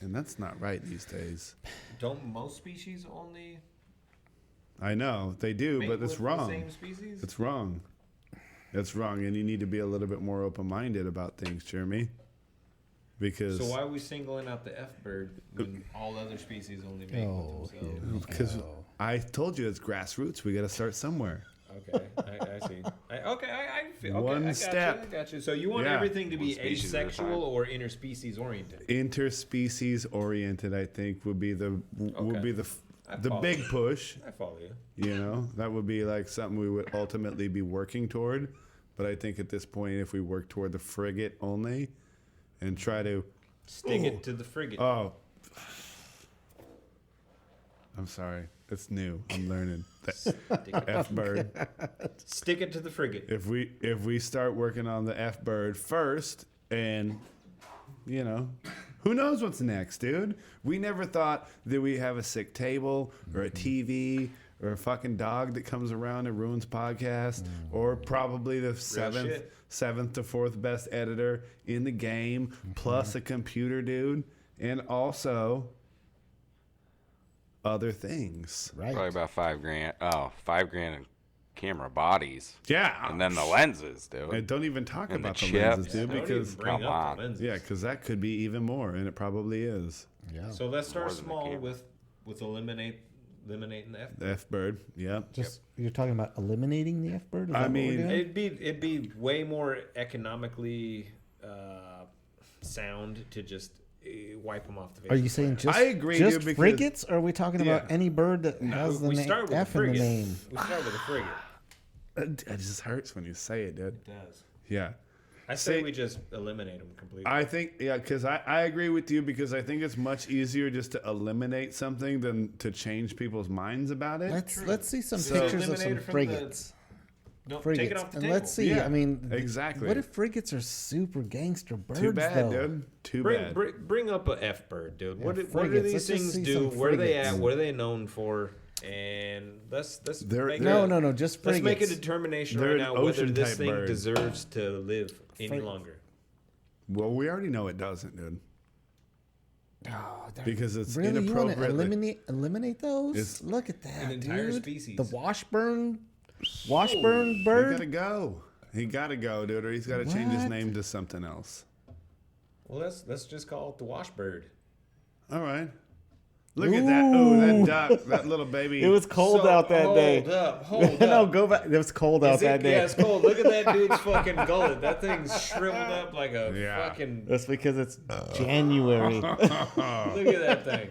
And that's not right these days. Don't most species only I know they do, mate but with it's the wrong. same species? It's wrong. It's wrong, and you need to be a little bit more open-minded about things, Jeremy. Because So why are we singling out the F bird when all other species only mate with themselves? because I told you it's grassroots. We got to start somewhere. Okay, I see. I feel okay, One I got step. You, I got you. So you want Yeah. everything to One be species at a asexual time. or interspecies oriented? Interspecies oriented, I think, would be the I the follow big you. push. I follow you. You know, that would be like something we would ultimately be working toward. But I think at this point, if we work toward the frigate only and try to Stick it to the frigate. Oh, I'm sorry. It's new. I'm learning. Stick it, F bird. stick it to the frigate. If we start working on the F bird first, and you know, who knows what's next, dude? We never thought that we have a sick table or a TV or a fucking dog that comes around and ruins podcasts, or probably the seventh to fourth best editor in the game, plus a computer, dude, and also other things. Right. Probably about $5,000. Oh, $5,000 in camera bodies. Yeah, And then the lenses, dude. and don't even talk And the about the chips. lenses, dude, Don't even because bring come up on. the lenses. yeah, because that could be even more, and it probably is. Yeah. So let's start More than the small camera. with eliminating the F. The F bird. Yep. Just you're talking about eliminating the F bird? Is I that what we're mean, doing? It'd be way more economically sound to just wipe them off the face. Are of you the saying planet. just I agree, just dude, because- frigates? Or are we talking about Yeah. any bird that has the we name start with F the in the frigate. name? We start with the frigate. It just hurts when you say it, dude. It does. Yeah. I say See- we just eliminate them completely. I think, yeah, because I agree with you, because I think it's much easier just to eliminate something than to change people's minds about it. Let's see some So- pictures of Eliminate some it from frigates. no, Frigates. take it off the And table. let's see. Yeah, I mean, exactly. What if frigates are super gangster birds? Too bad, though? dude. Too Bring, bad. bring up a F bird, dude. What do frigates. these Let's just things see do? some Where are they frigates. at? What are they known for? And let's They're- make they're- No, just frigates. let's make a determination They're right an now whether ocean this type thing bird. deserves to live any Frig- longer. Well, we already know it doesn't, dude. Oh, they're- Because it's really, you want to inappropriately. eliminate those? It's- Look at that, An entire dude. species. The Washburn He bird. gotta go. He gotta go, dude, or he's gotta change his What? name to something else. Well, let's just call it the washbird. All right. Look at that. Ooh, that duck, that little baby. It was cold out that day. Hold up. No, go back. It was cold out that day. Yeah, it's cold. Look at that dude's fucking gullet. That thing's shriveled up like a fucking. That's because it's January. Look at that thing.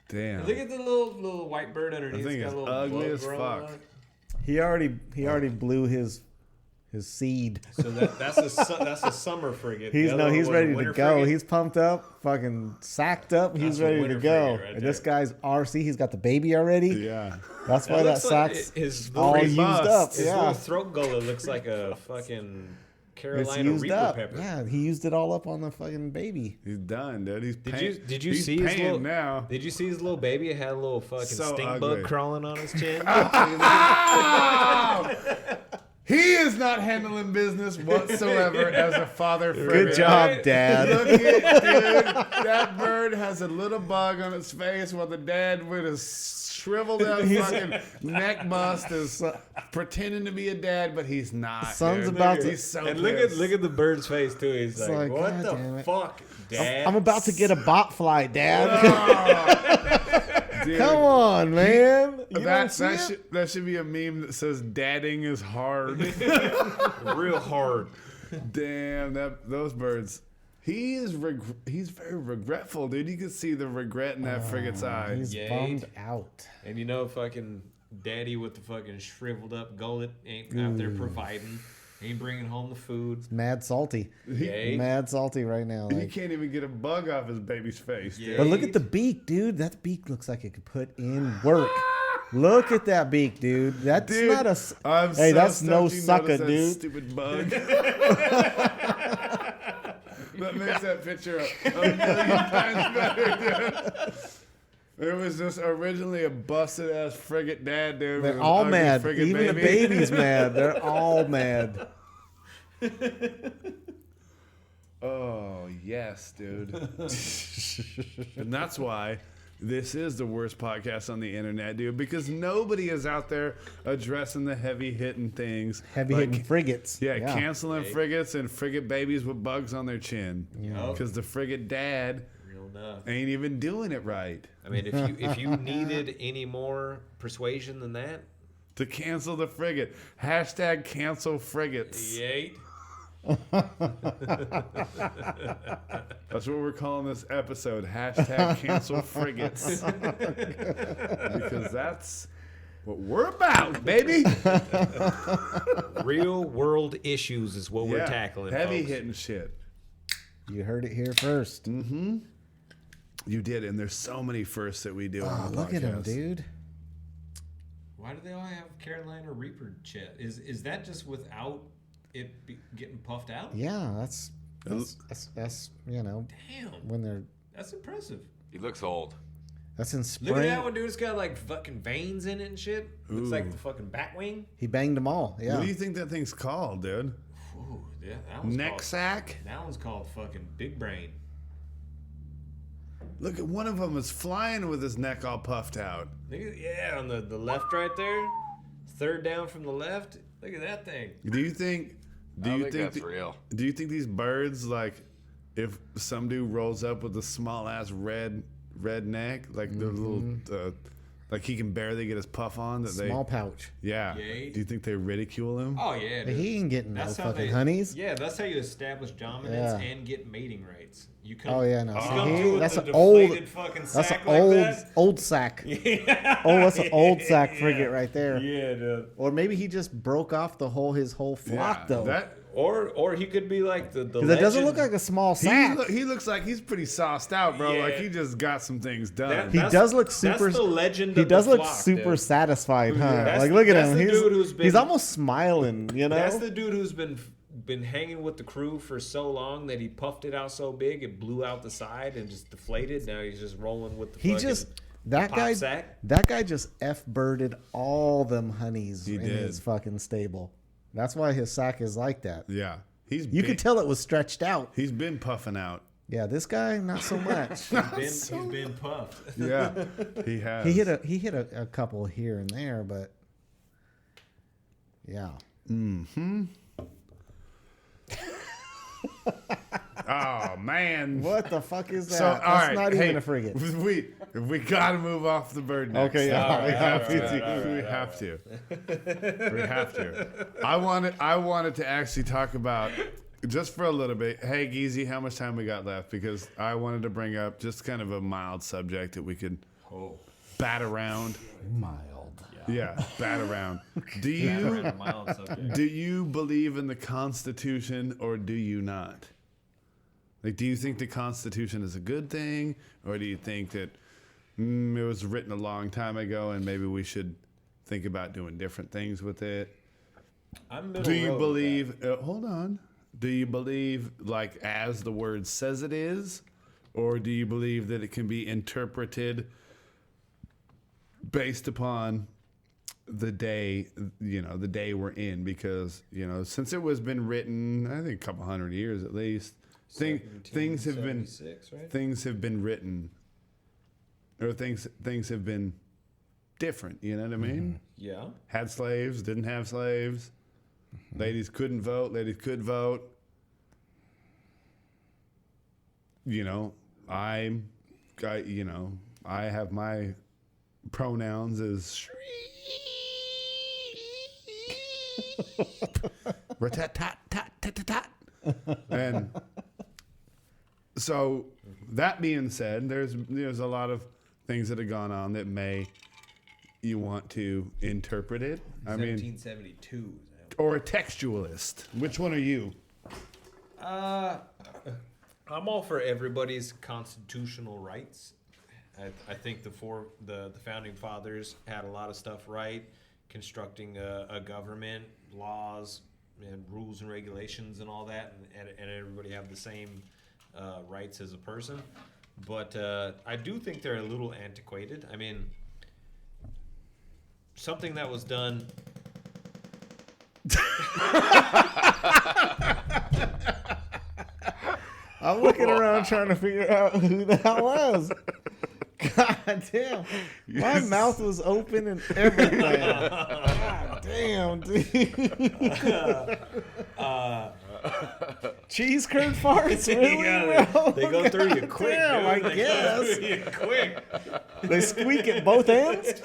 Damn. Look at the little white bird underneath. That thing It's got is a little ugly blood as growing fuck. on it. He already blew his seed. So that's a summer frigate. He's The other one he's was a ready to winter go. frigate. He's pumped up, fucking sacked up. He's That's a ready to winter go. frigate right And this there. guy's RC. He's got the baby already. Yeah. That's why It that looks like sack's his all little- used bust. up. His Yeah, little throat gullet looks like a fucking it's Carolina used Reaper up. pepper. Yeah, he used it all up on the fucking baby. He's done, dude. He's Did you he's see his paying little now. Did you see his little baby? It had a little fucking So stink ugly. bug crawling on his chin. He is not handling business whatsoever as a father frigate. Good job, Right? Dad. Look at dude. That bird has a little bug on its face while the dad with his shriveled up fucking neck bust is pretending to be a dad, but he's not. Son's dude. about to- He's so And pissed. look at the bird's face too. He's like, like, "What God damn the it. fuck, Dad?" I'm about to get a bot fly, Dad. Dude, Come on, man. You don't That, see it? that should be a meme that says "dadding is hard." real hard. Damn, those birds. He's very regretful, dude. You can see the regret in that frigate's eye. He's Yay. bummed out. And you know, fucking daddy with the fucking shriveled up gullet ain't out there providing. Ain't bringing home the food. Mad salty. Yay. Mad salty right now. He Like. can't even get a bug off his baby's face. Yeah. Dude. But look at the beak, dude. That beak looks like it could put in work. Look at that beak, dude. That's Dude, not a. I'm Hey, so that's no stoked you sucker, noticed that dude. Stupid bug. That makes that picture a million times better, dude. It was just originally a busted ass frigate dad, dude. with They're an all ugly mad. frigate Even the baby. baby's mad. They're all mad. Oh, yes, dude. And that's why this is the worst podcast on the internet, dude, because nobody is out there addressing the heavy hitting things. Heavy like, hitting frigates. Yeah, canceling frigates and frigate babies with bugs on their chin. Yup. Because the frigate dad Real enough. ain't even doing it right. I mean, if you needed any more persuasion than that, To cancel the frigate. Hashtag cancel frigates. yay. That's what we're calling this episode. Hashtag cancel frigates. Because that's what we're about, baby. Real world issues is what we're tackling. Heavy folks. hitting shit. You heard it here first. You did, and there's so many firsts that we do on the Look at him, podcast. dude. Why do they all have Carolina Reaper chet? Is that just without it getting puffed out? Yeah, that's you know Damn, when they're that's impressive. He looks old. that's in Look spring. at that one, dude. It's got like fucking veins in it and shit. Looks like the fucking bat wing. He banged them all. What Yeah. do you think that thing's called, dude? Ooh, yeah, that one's Neck called, sack? That one's called fucking big brain. Look at one of them is flying with his neck all puffed out. Look at, yeah, on the left right there. Third down from the left. Look at that thing. Do you think? I don't think that's real. Do you think these birds, like, if some dude rolls up with a small ass red neck, like the little, like he can barely get his puff on, that Small pouch. yeah. Yay. Do you think they ridicule him? Oh yeah, dude. He ain't getting no That's how fucking they, honeys. Yeah, that's how you establish dominance Yeah. and get mating rates. You come. Oh yeah, no. You See, come he- through with that's a an old. deflated fucking That's sack an like old that. old sack. Yeah. Oh, that's an old sack frigate right there. Yeah, dude. Or maybe he just broke off his whole flock though. That Or he could be like the Because it doesn't look like a small sack. he looks like he's pretty sauced out, bro. Yeah. Like he just got some things done. He does look super. That's the legend. He of does the look flock, super dude. satisfied, huh? That's Like the- look at that's him. the He's, dude who's been- he's almost smiling, you know. That's the dude who's been hanging with the crew for so long that he puffed it out so big it blew out the side and just deflated. Now he's just rolling with the. He fucking just that pop guy. sack. That guy just f-birded all them honeys in did. his fucking stable. That's why his sack is like that. yeah, he's You could tell it was stretched out. he's been puffing out. Yeah, this guy not so much. He's been puffed. Yeah, he has. he hit a couple here and there, but yeah. Oh man. What the fuck is that? So all That's right, not hey, even a frigate. We gotta move off the bird next. Okay, yeah. we have to. right, We have to. We have to. I wanted to actually talk about just for a little bit. Hey, Geezy, how much time we got left? Because I wanted to bring up just kind of a mild subject that we could bat around. Mild. Yeah, bat around. Do you believe in the Constitution or do you not? Like, do you think the Constitution is a good thing, or do you think that it was written a long time ago and maybe we should think about doing different things with it? Do you believe? Hold on. Do you believe like as the word says it is, or do you believe that it can be interpreted based upon the day, the day we're in? Because since it was been written, I think a couple hundred years at least. Things have been right? things have been written, or things have been different. You know what I mean? Yeah. Had slaves, didn't have slaves. Ladies couldn't vote. Ladies could vote. I have my pronouns as rat-tat-tat-tat-tat-tat. And so that being said, there's a lot of things that have gone on that you want to interpret it. I mean, 1772. or a textualist. Which one are you? I'm all for everybody's constitutional rights. I think the founding fathers had a lot of stuff right, constructing a government, laws, and rules and regulations and all that, and everybody have the same rights as a person. But I do think they're a little antiquated. I mean, something that was done. I'm looking around trying to figure out who the hell was. God damn. My mouth was open and everything. God damn, dude. Cheese curd farts? Really, bro? They go through you quick, Damn, dude. I guess. They go through you quick. They squeak at both ends?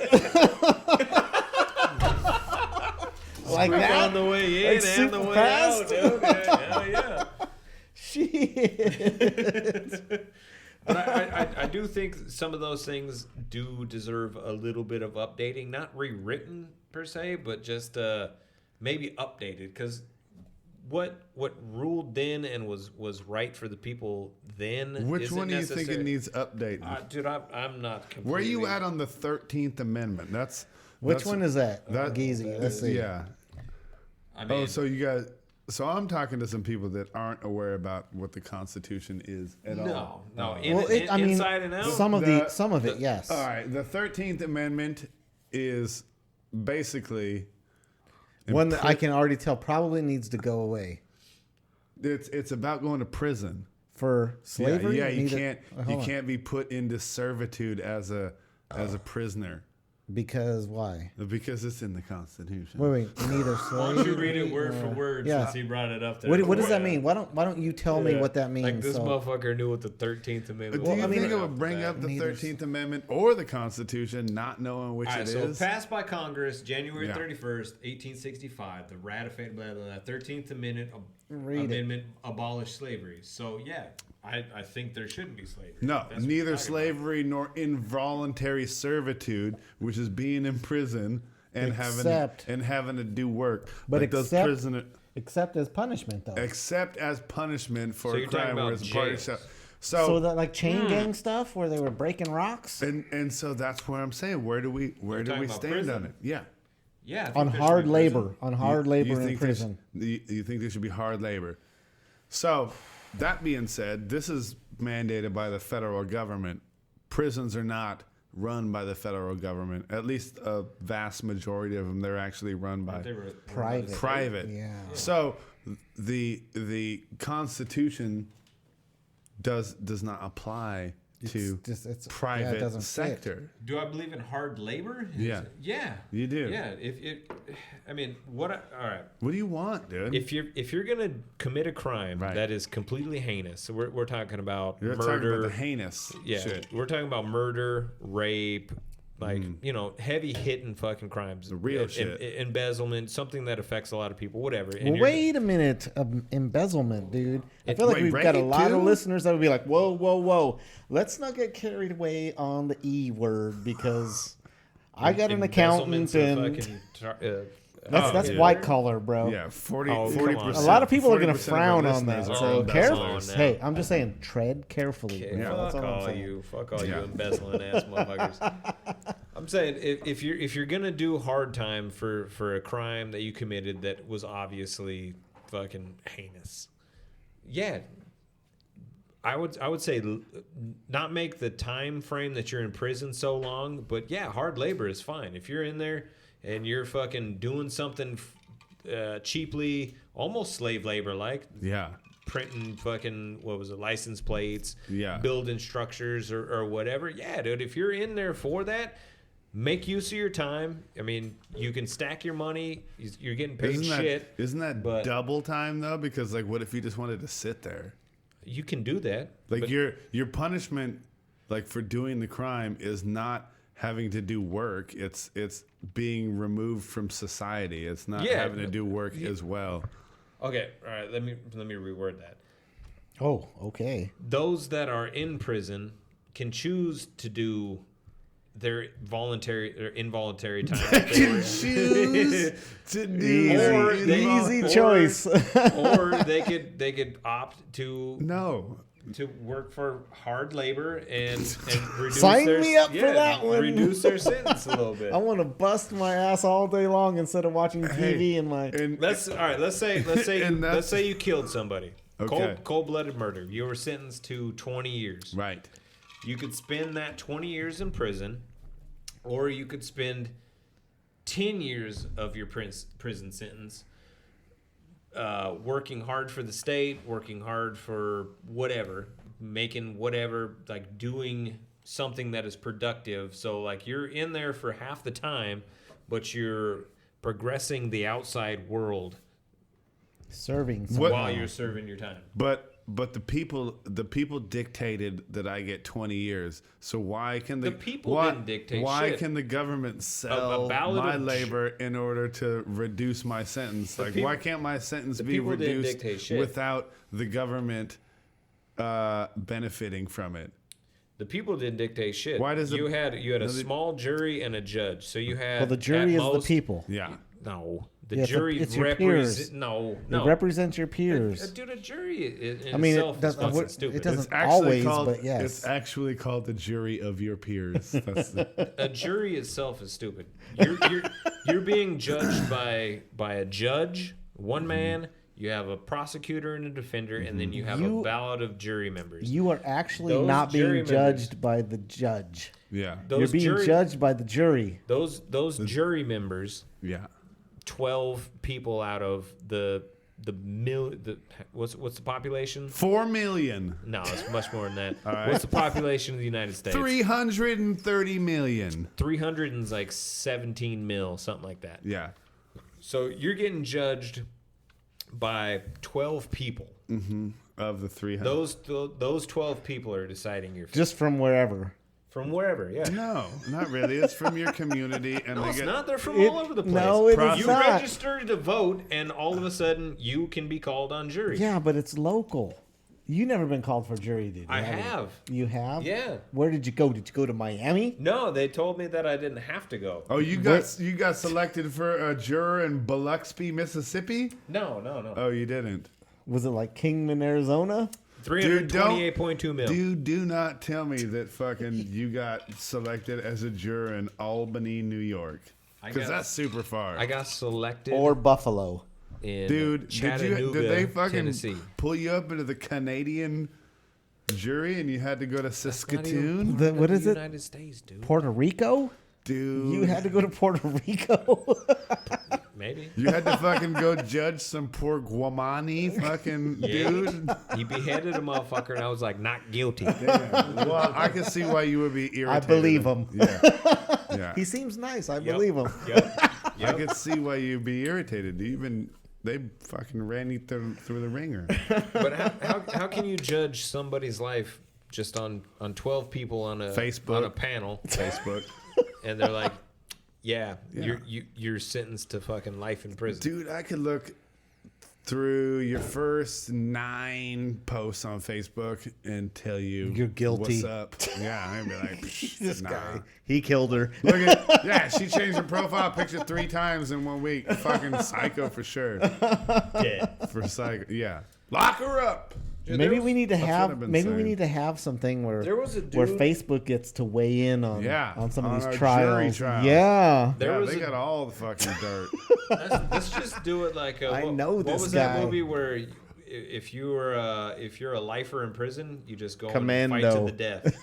Like that? On the way in Like and super the way fast? out, dude. Hell yeah. Shit. But I do think some of those things do deserve a little bit of updating. Not rewritten per se, but just maybe updated. Because what ruled then and was right for the people then. Which isn't one do you think it necessary- needs updating? Dude, I'm not completely. Where are you at on the 13th Amendment? Which one is that? That Geezy. Let's see. Yeah. I mean, So you guys. So I'm talking to some people that aren't aware about what the Constitution is at all. no. Inside and out. Some of it, yes. All right. The 13th Amendment is basically One that I can already tell probably needs to go away it's about going to prison. for slavery. Yeah, you Neither- hold on. can't be put into servitude as a prisoner Because why? because it's in the Constitution. Wait. Neither Why don't you slavery. read it word for word yeah. since he brought it up there? What does that mean? Why don't you tell me what that means? Like this So- motherfucker knew what the 13th Amendment Do was. you I mean, think it would bring up the neither- 13th Amendment or the Constitution, not knowing which All right, it so is? passed by Congress January Yeah. 31st, 1865, the ratified blah, blah, blah, 13th Amendment, Read it. Amendment abolished slavery. So, yeah, I think there shouldn't be slavery. No, That's what neither you're talking slavery nor involuntary servitude, which is being in prison and Except- having to do work. But Like those except- prisoner except as punishment, though. except as punishment for So a you're talking crime where about it's a party jails. shop. So that like chain gang stuff where they were breaking rocks and so that's where I'm saying where do we talking about stand prison. on it? Yeah. Yeah, I think on there should hard be labor, prison. on hard labor in think prison. you think there should be hard labor? So that being said, this is mandated by the federal government. Prisons are not run by the federal government. At least a vast majority of them, they're actually run by They were Private. private. Yeah. So the Constitution does not apply to it's private it doesn't fit. sector. Do I believe in hard labor? Yeah. Yeah. You do. Yeah. I mean, all right. What do you want, dude? If you're gonna commit a crime Right. that is completely heinous, so we're talking about You're murder. talking about the heinous Yeah, shit. we're talking about murder, rape, like heavy hitting fucking crimes, The real shit. embezzlement, something that affects a lot of people, whatever. And Well, you're- wait a minute. Embezzlement, dude. I feel like Wait, we've got a rape lot of too? listeners that would be like, whoa, whoa, whoa. Let's not get carried away on the E word because I got an accountant embezzlement's a and fucking, that's yeah. white collar, bro. Yeah, 40, Oh, come 40%. on. A lot of people are going to 40% of our frown on that. listeners are So careful. embezzlers. now. Hey, I'm just saying, tread carefully. Okay, bro. That's fuck all I'm all saying. you, fuck all Yeah. you embezzling ass motherfuckers. I'm saying if you're gonna do hard time for a crime that you committed that was obviously fucking heinous, yeah, I would say not make the time frame that you're in prison so long, but yeah, hard labor is fine if you're in there and you're fucking doing something cheaply, almost slave labor like. Yeah. Printing fucking license plates, Yeah. building structures or whatever. Yeah, dude, if you're in there for that, make use of your time. I mean, you can stack your money. You're getting paid shit. Isn't that but- double time though? Because like, what if you just wanted to sit there? You can do that. Like but your punishment, like for doing the crime, is not having to do work. It's being removed from society. It's not Yeah. having to do work as well. okay, all right. Let me reword that. Oh, okay. Those that are in prison can choose to do their voluntary or involuntary time. that they were- Choose to do Or the they- Easy or- choice. or they could opt to No. work for hard labor and reduce Sign their, me up for that one. Reduce their sentence a little bit. I want to bust my ass all day long instead of watching TV and my. And Let's say And that's- let's say you killed somebody. Okay. Cold-blooded murder. You were sentenced to 20 years. right. You could spend that 20 years in prison, or you could spend 10 years of your prison sentence working hard for the state, working hard for whatever, making whatever, like doing something that is productive. So like you're in there for half the time, but you're progressing the outside world Serving What- while you're serving your time. But the people dictated that I get 20 years. So why can The people why, didn't dictate Why shit. can the government sell ballot my of labor in order to reduce my sentence? Like people- why can't my sentence the be people didn't reduced dictate shit. without the government benefiting from it? The people didn't dictate shit. Why does you the- had a no, the- small jury and a judge. So you had Well, the jury at is the most- people. Yeah. No, the Yeah, it's jury it's your represents peers. no. It represents your peers. Dude, a jury in I mean, it itself is doesn't- fucking it stupid. doesn't- It's actually always, called. but yes. It's actually called the jury of your peers. That's the, A jury itself is stupid. You're being judged by a judge, one Mm-hmm. man. You have a prosecutor and a defender, and then you have You- a ballot of jury members. You are actually Those not jury being members- judged by the judge. yeah. Those You're being jury, judged by the jury. Those jury members. Yeah. 12 people out of the what's the population? 4 million. No, it's much more than that. right. What's the population of the United States? 330 million. 300 and like 17 mil, something like that. Yeah. So you're getting judged by 12 people. Of the 300. Those 12 people are deciding your fate. Just from wherever. From wherever, yeah. No, not really. It's from your community, and No, they it's get. not. They're from It- all over the place. no, it is you not. register to vote, and all of a sudden, you can be called on jury. Yeah, but it's local. You never been called for jury duty. I you? have. You have? Yeah. Where did you go? Did you go to Miami? No, they told me that I didn't have to go. Oh, you got selected for a juror in Biloxi, Mississippi? No. Oh, you didn't. Was it like Kingman, Arizona? 328.2 mil. Dude, do not tell me that fucking you got selected as a juror in Albany, New York. Because that's super far. I got selected Or Buffalo? in Dude, Chattanooga, did they fucking Tennessee. pull you up into the Canadian jury and you had to go to Not even Saskatoon? The- what the is it? United States, dude. Puerto Rico? Dude. You had to go to Puerto Rico? Maybe. You had to fucking go judge some poor Guamani fucking dude. He beheaded a motherfucker, and I was like, not guilty. Well, I can see why you would be irritated. I believe him. Yeah. He seems nice. I believe him. I could see why you'd be irritated. They fucking ran you through the ringer. But how can you judge somebody's life just on 12 people on a Facebook. on a panel, Facebook. and they're like, yeah. You're sentenced to fucking life in prison. Dude, I could look through your first 9 posts on Facebook and tell you You're guilty. what's up. Yeah, I'd be like, This nah. guy, he killed her. Look at, yeah, she changed her profile picture 3 times in 1 week. Fucking psycho for sure. Dead. For psycho, yeah. Lock her up. Dude, Maybe we need to what have I've been maybe we saying. need to have something where There was a where dude- Facebook gets to weigh in on some of on these our trials. jury trials. Yeah. There was they a- got all the fucking dirt. Let's just do it like I know what this was guy. that movie where if you're a lifer in prison, you just go and fight Commando. to the death.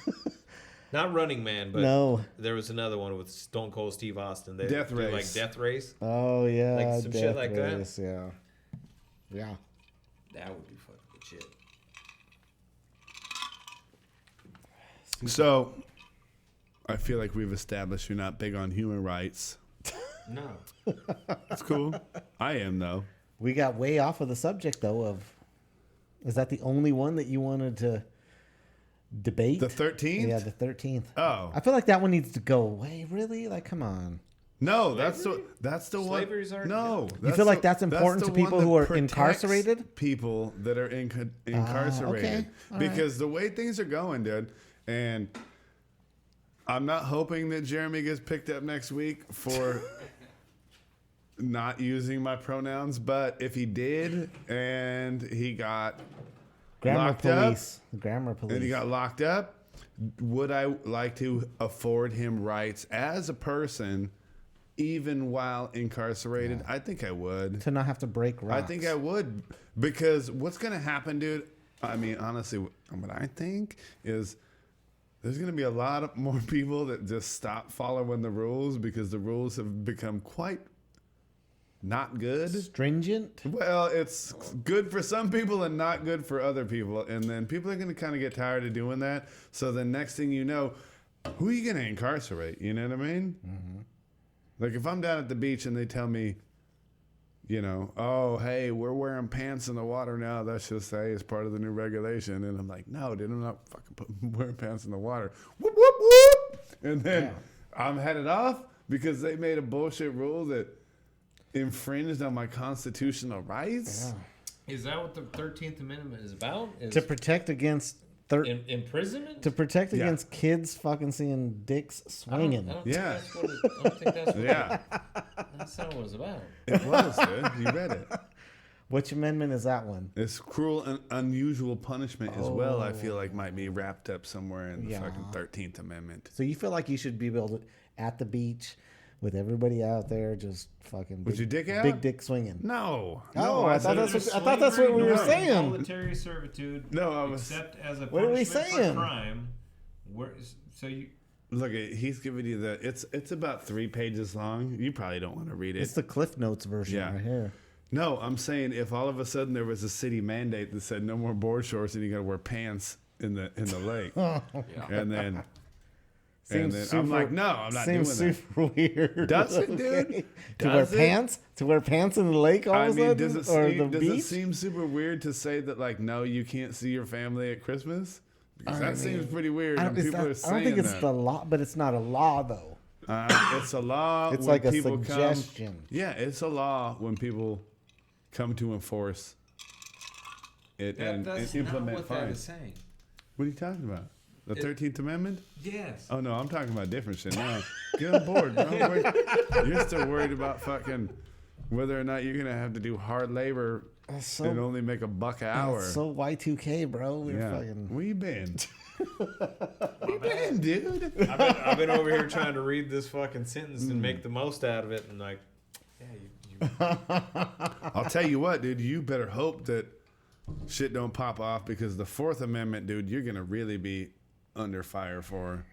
Not Running Man, but No. there was another one with Stone Cold Steve Austin. They Death do Race. like Death Race. Oh yeah. Like some shit Death like that? Race, yeah. Yeah. That would be fucking good shit. So, I feel like we've established you're not big on human rights. No. That's cool. I am, though. We got way off of the subject though is that the only one that you wanted to debate? The 13th? Yeah, the 13th. Oh. I feel like that one needs to go away. Really? Like, come on. No, that's the one. Slavery's already No. You feel like that's important the to people one that who are protects incarcerated? People that are incarcerated. okay. All Because the way things are going, dude, and I'm not hoping that Jeremy gets picked up next week for not using my pronouns, but if he did and he got Grammar locked police. Grammar police. and he got locked up, would I like to afford him rights as a person even while incarcerated? I think I would. to not have to break rocks. I think I would, because what's going to happen, dude? I mean, honestly, what I think is there's going to be a lot of more people that just stop following the rules because the rules have become quite not good. Stringent. Well, it's good for some people and not good for other people. And then people are going to kind of get tired of doing that. So the next thing you know, who are you going to incarcerate? You know what I mean? Mm-hmm. Like if I'm down at the beach and they tell me, you know, oh, hey, we're wearing pants in the water now. That's just say it's part of the new regulation. And I'm like, no, dude, I'm not fucking wearing pants in the water. Whoop, whoop, whoop. And then I'm headed off because they made a bullshit rule that infringed on my constitutional rights. Yeah. Is that what the 13th Amendment is about? To protect against imprisonment? to protect Yeah. against kids fucking seeing dicks swinging. I don't Yeah. think that's what Yeah, that's not what it's about. it was, dude. You read it. Which amendment is that one? It's cruel and unusual punishment as well, I feel like might be wrapped up somewhere in the Yeah. fucking 13th Amendment. So you feel like you should be able to at the beach with everybody out there just fucking With your dick out? big dick swinging. No. Oh, No, I said thought it- that's what we were Slavery, saying. Involuntary servitude. No, I was- except as a What are we punishment saying? for crime. So you Look, he's giving you the. It's about 3 pages long. You probably don't want to read it. It's the Cliff Notes version Yeah. right here. No, I'm saying if all of a sudden there was a city mandate that said no more board shorts and you got to wear pants in the lake, and then Seems I'm like, no, I'm not doing seems that. super weird. Does it, dude? To Does wear it? pants? To wear pants in the lake all I of a mean, sudden? does it or seem, the does beach? it seem super weird to say that like no, you can't see your family at Christmas? Because that seems pretty weird. I And don't, people are I saying don't think it's that. the law, but it's not a law though. It's a law. It's when like a people suggestion. Come, yeah, it's a law when people come to enforce it and implement fines. saying. What are you talking about? The 13th Amendment? Yes. Oh no, I'm talking about different shit now. Get on board, bro. You're still worried about fucking whether or not you're gonna have to do hard labor That's so, and only make $1 an hour. that's so Y2K, bro. We're Yeah. fucking. Where you been? Where you been, dude? I've been over here trying to read this fucking sentence and make the most out of it, and like, yeah, I'll tell you what, dude. You better hope that shit don't pop off because the 4th Amendment, dude, you're gonna really be under fire for.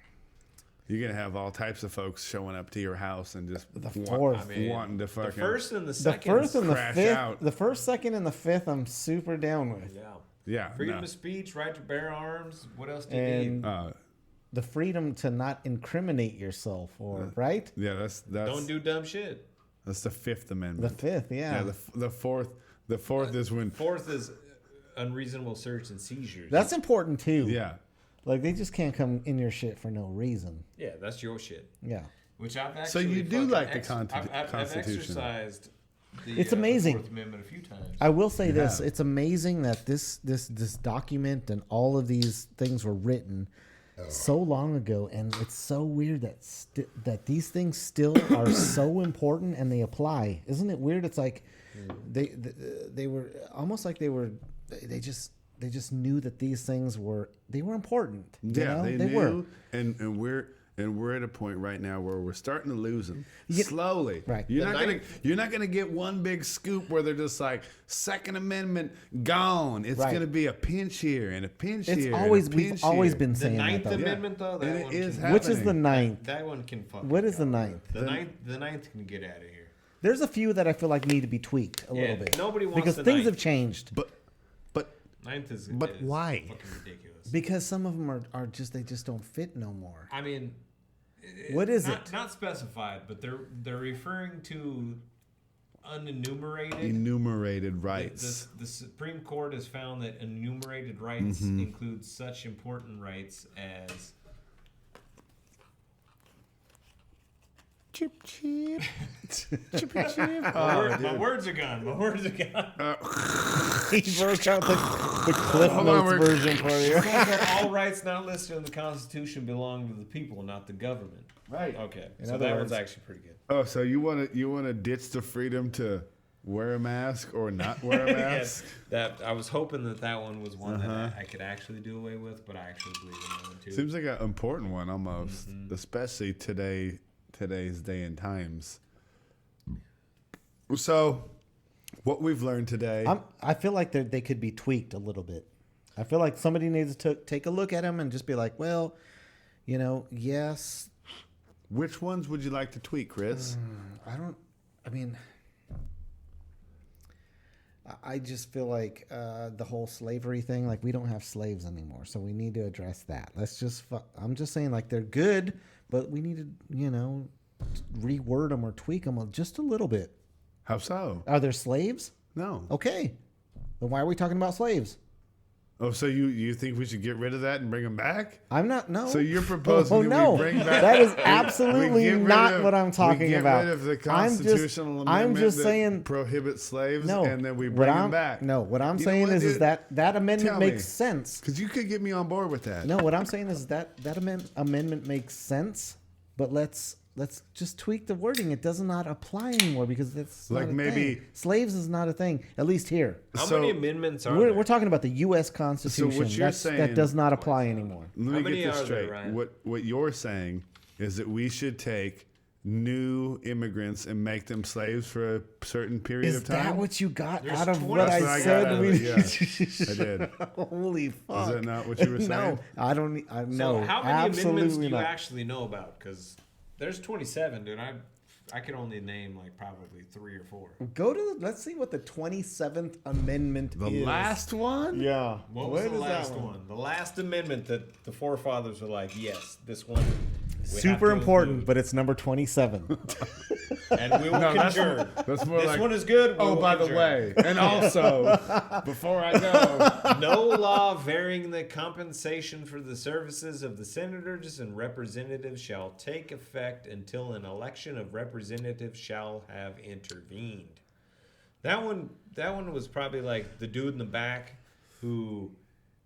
you're gonna have all types of folks showing up to your house and just fourth. wanting to fucking The first and the The second. first and the crash fifth, out. the first, second, and the fifth, I'm super down with. Yeah. yeah. Freedom no. of speech, right to bear arms. What else do you And need? the freedom to not incriminate yourself, or right? Yeah, that's Don't do dumb shit. that's the Fifth The Amendment. fifth, yeah. the fourth is when Fourth is unreasonable search and seizures. That's important too. yeah. Like they just can't come in your shit for no reason. yeah, that's your shit. Yeah. Which I've actually. So you do fucking like the I've Constitution. exercised. The, It's amazing. The Fourth Amendment a few times. I will say this: have. it's amazing that this document and all of these things were written so long ago, and it's so weird that that these things still are so important and they apply. Isn't it weird? It's like they were almost like they just knew that these things were important. You Yeah, know? they they knew, were. and we're at a point right now where we're starting to lose them Yeah, slowly. right. You're not gonna get one big scoop where they're just like Second Amendment gone. It's Right. gonna be a pinch here and a pinch It's here. always and a we've pinch always here. been The saying Ninth that. Though. Amendment, though, that And one it is can, happening. Which is the ninth? that one can fuck. What is the ninth? The ninth can get out of here. There's a few that I feel like need to be tweaked a Yeah, little bit. nobody wants because the things ninth. have changed. But Ninth is. But is why? Fucking ridiculous. Because some of them are just they just don't fit no more. I mean, What is not, it? Not specified, but they're referring to unenumerated. enumerated rights. The Supreme Court has found that enumerated rights Mm-hmm. include such important rights as Chip chip. Chip chip. my words are gone. My words are gone. He broke out the Cliff Hold on, Notes we're- version for you. All rights not listed in the Constitution belong to the people, not the government. Right. Okay, In so other that words- one's actually pretty good. Oh, so you wanna ditch the freedom to wear a mask or not wear a mask? That I was hoping that one was one that I could actually do away with, but I actually believe in that one too. Seems like an important one almost, especially today's day and times. So, what we've learned today. I feel like they could be tweaked a little bit. I feel like somebody needs to take a look at them and just be like, well, yes. Which ones would you like to tweak, Chris? I just feel like the whole slavery thing, like we don't have slaves anymore, so we need to address that. I'm just saying, like, they're good, but we need to, reword them or tweak them just a little bit. How so? Are there slaves? No. Okay. Then why are we talking about slaves? Oh, so you think we should get rid of that and bring them back? I'm not, no. So you're proposing that we bring back... That is we absolutely get rid not of- what I'm talking we get about. rid of the I'm constitutional I'm amendment just that saying, prohibits slaves, no. and then we what bring them I'm- back. No, what I'm You know saying what, is dude? that amendment Tell makes me. sense. Because you could get me on board with that. No, what I'm saying is that amendment makes sense, but let's just tweak the wording. It does not apply anymore because that's Like not a maybe- thing. Slaves is not a thing, at least here. How So- many amendments are We're there? talking about the U.S. Constitution. what you're that saying- does not apply anymore. Let How me many get this are there, straight. Ryan? What you're saying is that we should take new immigrants and make them slaves for a certain period Is of time. that what you got There's out of 20 what That's I what I got said? out of it, I did. Holy fuck! Is that not what you were saying? No, I don't. So No, how many amendments do absolutely you not. actually know about? Because there's 27, dude. I could only name like probably 3 or 4. Go to. Let's see what the 27th Amendment The is. last one? Yeah. What was the is that last one? The last amendment that the forefathers were like, yes, this one. we have Super to important, include. but it's number 27. And we will conjourn. That's more This like. one is good. we Oh, will by the conjourn. way, and also, before I go, No law varying the compensation for the services of the senators and representatives shall take effect until an election of representatives shall have intervened. That one was probably like the dude in the back who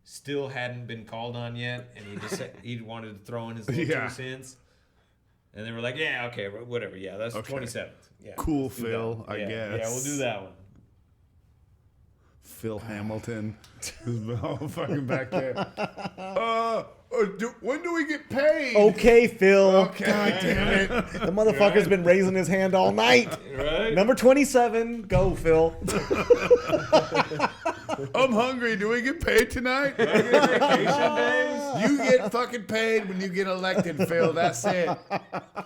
still hadn't been called on yet, and he just he wanted to throw in his little Yeah. 2 cents. And they were like, yeah, okay, whatever. Yeah, that's Okay. 27th. Yeah, Cool, let's do that Phil, one. I Yeah, guess. Yeah, we'll do that one. Phil Hamilton has been all fucking back there. When do we get paid? Okay, Phil. Okay. God damn it. The motherfucker's been raising his hand all night. Right? Number 27. Go, Phil. I'm hungry. Do we get paid tonight? Vacation days. You get fucking paid when you get elected, Phil. That's it.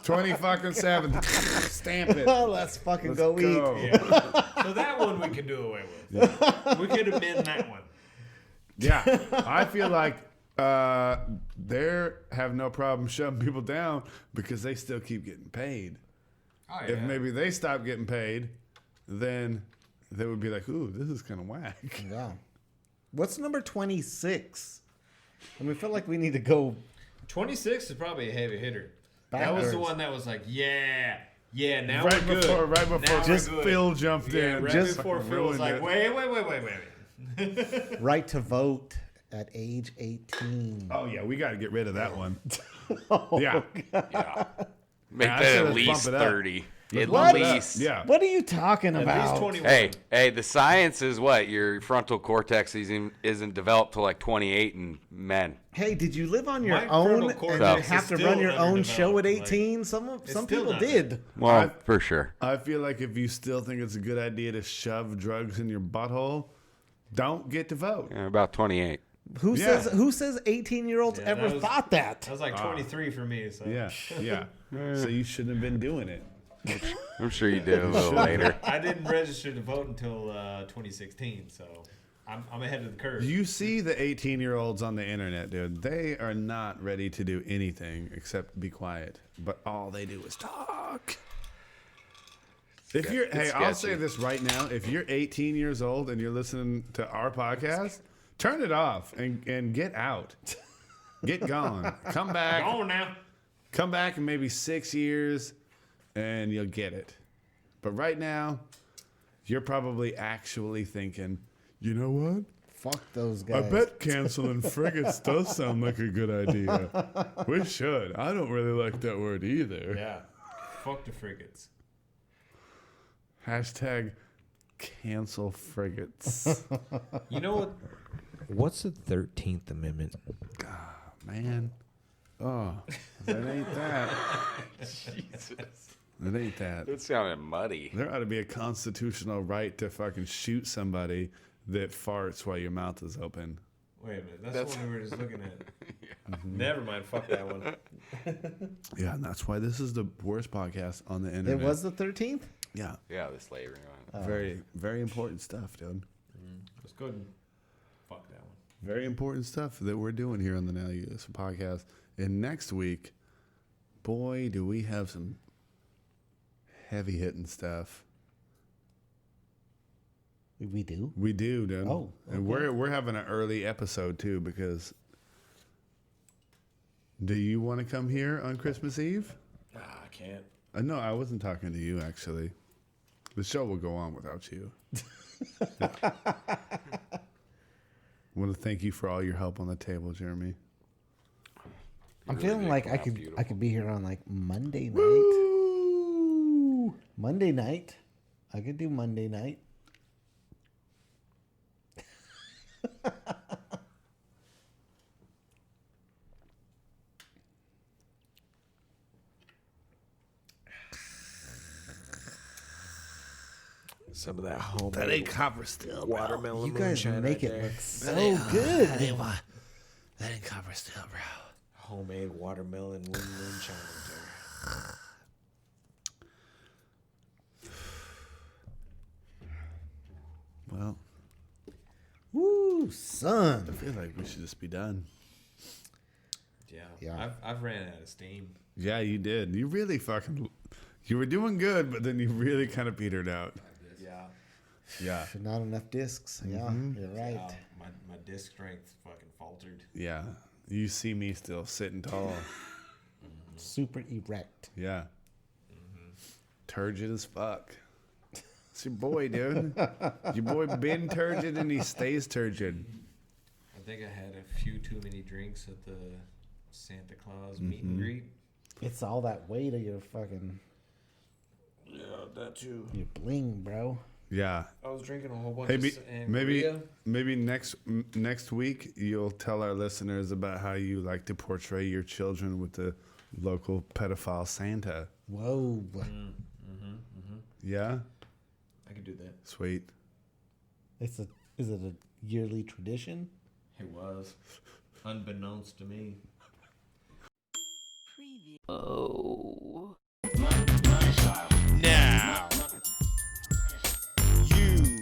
20-7. Stamp it. Let's fucking go eat. Yeah. So that one we could do away with. We could amend that one. Yeah, I feel like they have no problem shoving people down because they still keep getting paid. Oh, If maybe they stop getting paid, then they would be like, "Ooh, this is kind of whack." Yeah. What's number 26? I mean, I feel like we need to go 26 is probably a heavy hitter. That backwards. was the one that was like, yeah, now Right we're before, good. right before, Now just we're good. Phil jumped Yeah, in. right Just before fucking Phil was ruined like, it. wait. Right to vote at age 18. Oh yeah, we got to get rid of that one. Oh, Yeah, Yeah. Make Yeah, I that say at let's least bump it up. 30. Let's At bump it up. least. Yeah. What are you talking At about? least 21. Hey, the science is what? Your frontal cortex isn't developed till like 28 in men. Hey, did you live on your My own frontal and cortex then is have to still run your own show at underdeveloped, 18? Some still people not did. Well, for sure. I feel like if you still think it's a good idea to shove drugs in your butthole, don't get to vote. Yeah, about 28. Who Yeah. says 18-year-olds Yeah, ever that was- thought that? That was like 23 for me. So Yeah, yeah. So you shouldn't have been doing it. I'm sure you did a little later. I didn't register to vote until 2016, so I'm ahead of the curve. You see the 18-year-olds on the internet, dude. They are not ready to do anything except be quiet. But all they do is talk. If you're, hey, I'll say this right now. If you're 18 years old and you're listening to our podcast, turn it off and get out. Get gone. Come back. Go on now. Come back in maybe 6 years and you'll get it. But right now, you're probably actually thinking, you know what? Fuck those I guys. bet canceling frigates does sound like a good idea. We should. I don't really like that word either. Yeah. Fuck the frigates. Hashtag cancel frigates. You know what? What's the 13th Amendment? Man. Oh, that ain't that. Jesus. That ain't that. That sounded muddy. There ought to be a constitutional right to fucking shoot somebody that farts while your mouth is open. Wait a minute. That's the one we were just looking at. Never mind. Fuck that one. Yeah, and that's why this is the worst podcast on the internet. It was the 13th? Yeah. Yeah, the slavery one. Very, very important stuff, dude. Let's go ahead and fuck that one. Very important stuff that we're doing here on the Now You Listen podcast. And next week, boy, do we have some heavy hitting stuff. We do? We do, dude. Oh, and we're having an early episode too because. Do you want to come here on Christmas Eve? Nah, I can't. No, I wasn't talking to you actually. The show will go on without you. I want to thank you for all your help on the table, Jeremy. I'm really feeling did like come I out could beautiful. be here on like Monday night. Woo! Monday night. I could do Monday night. Some of that homemade That ain't copper still, bro. watermelon You guys moonshine make right it there. look so good. That ain't copper still, bro. Homemade watermelon moonshine right there. Well, Woo, son. I feel like we should just be done. Yeah. I've ran out of steam. Yeah, you did. You really fucking. You were doing good, but then you really kind of petered out. Yeah. Yeah. Not enough discs. Yeah, you're right. Yeah, my disc strength fucking faltered. Yeah. You see me still sitting tall. Super erect. Yeah. Turgid as fuck. It's your boy, dude. Your boy been turgid and he stays turgid. I think I had a few too many drinks at the Santa Claus meet and greet. It's all that weight of your fucking Yeah, that too. your bling, bro. Yeah. I was drinking a whole bunch Maybe, of maybe, sangria. maybe next week you'll tell our listeners about how you like to portray your children with the local pedophile Santa. Whoa. Yeah. I could do that. Sweet. Is it yearly tradition. It was. Unbeknownst to me. Oh. Now, you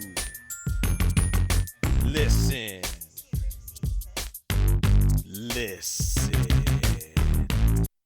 listen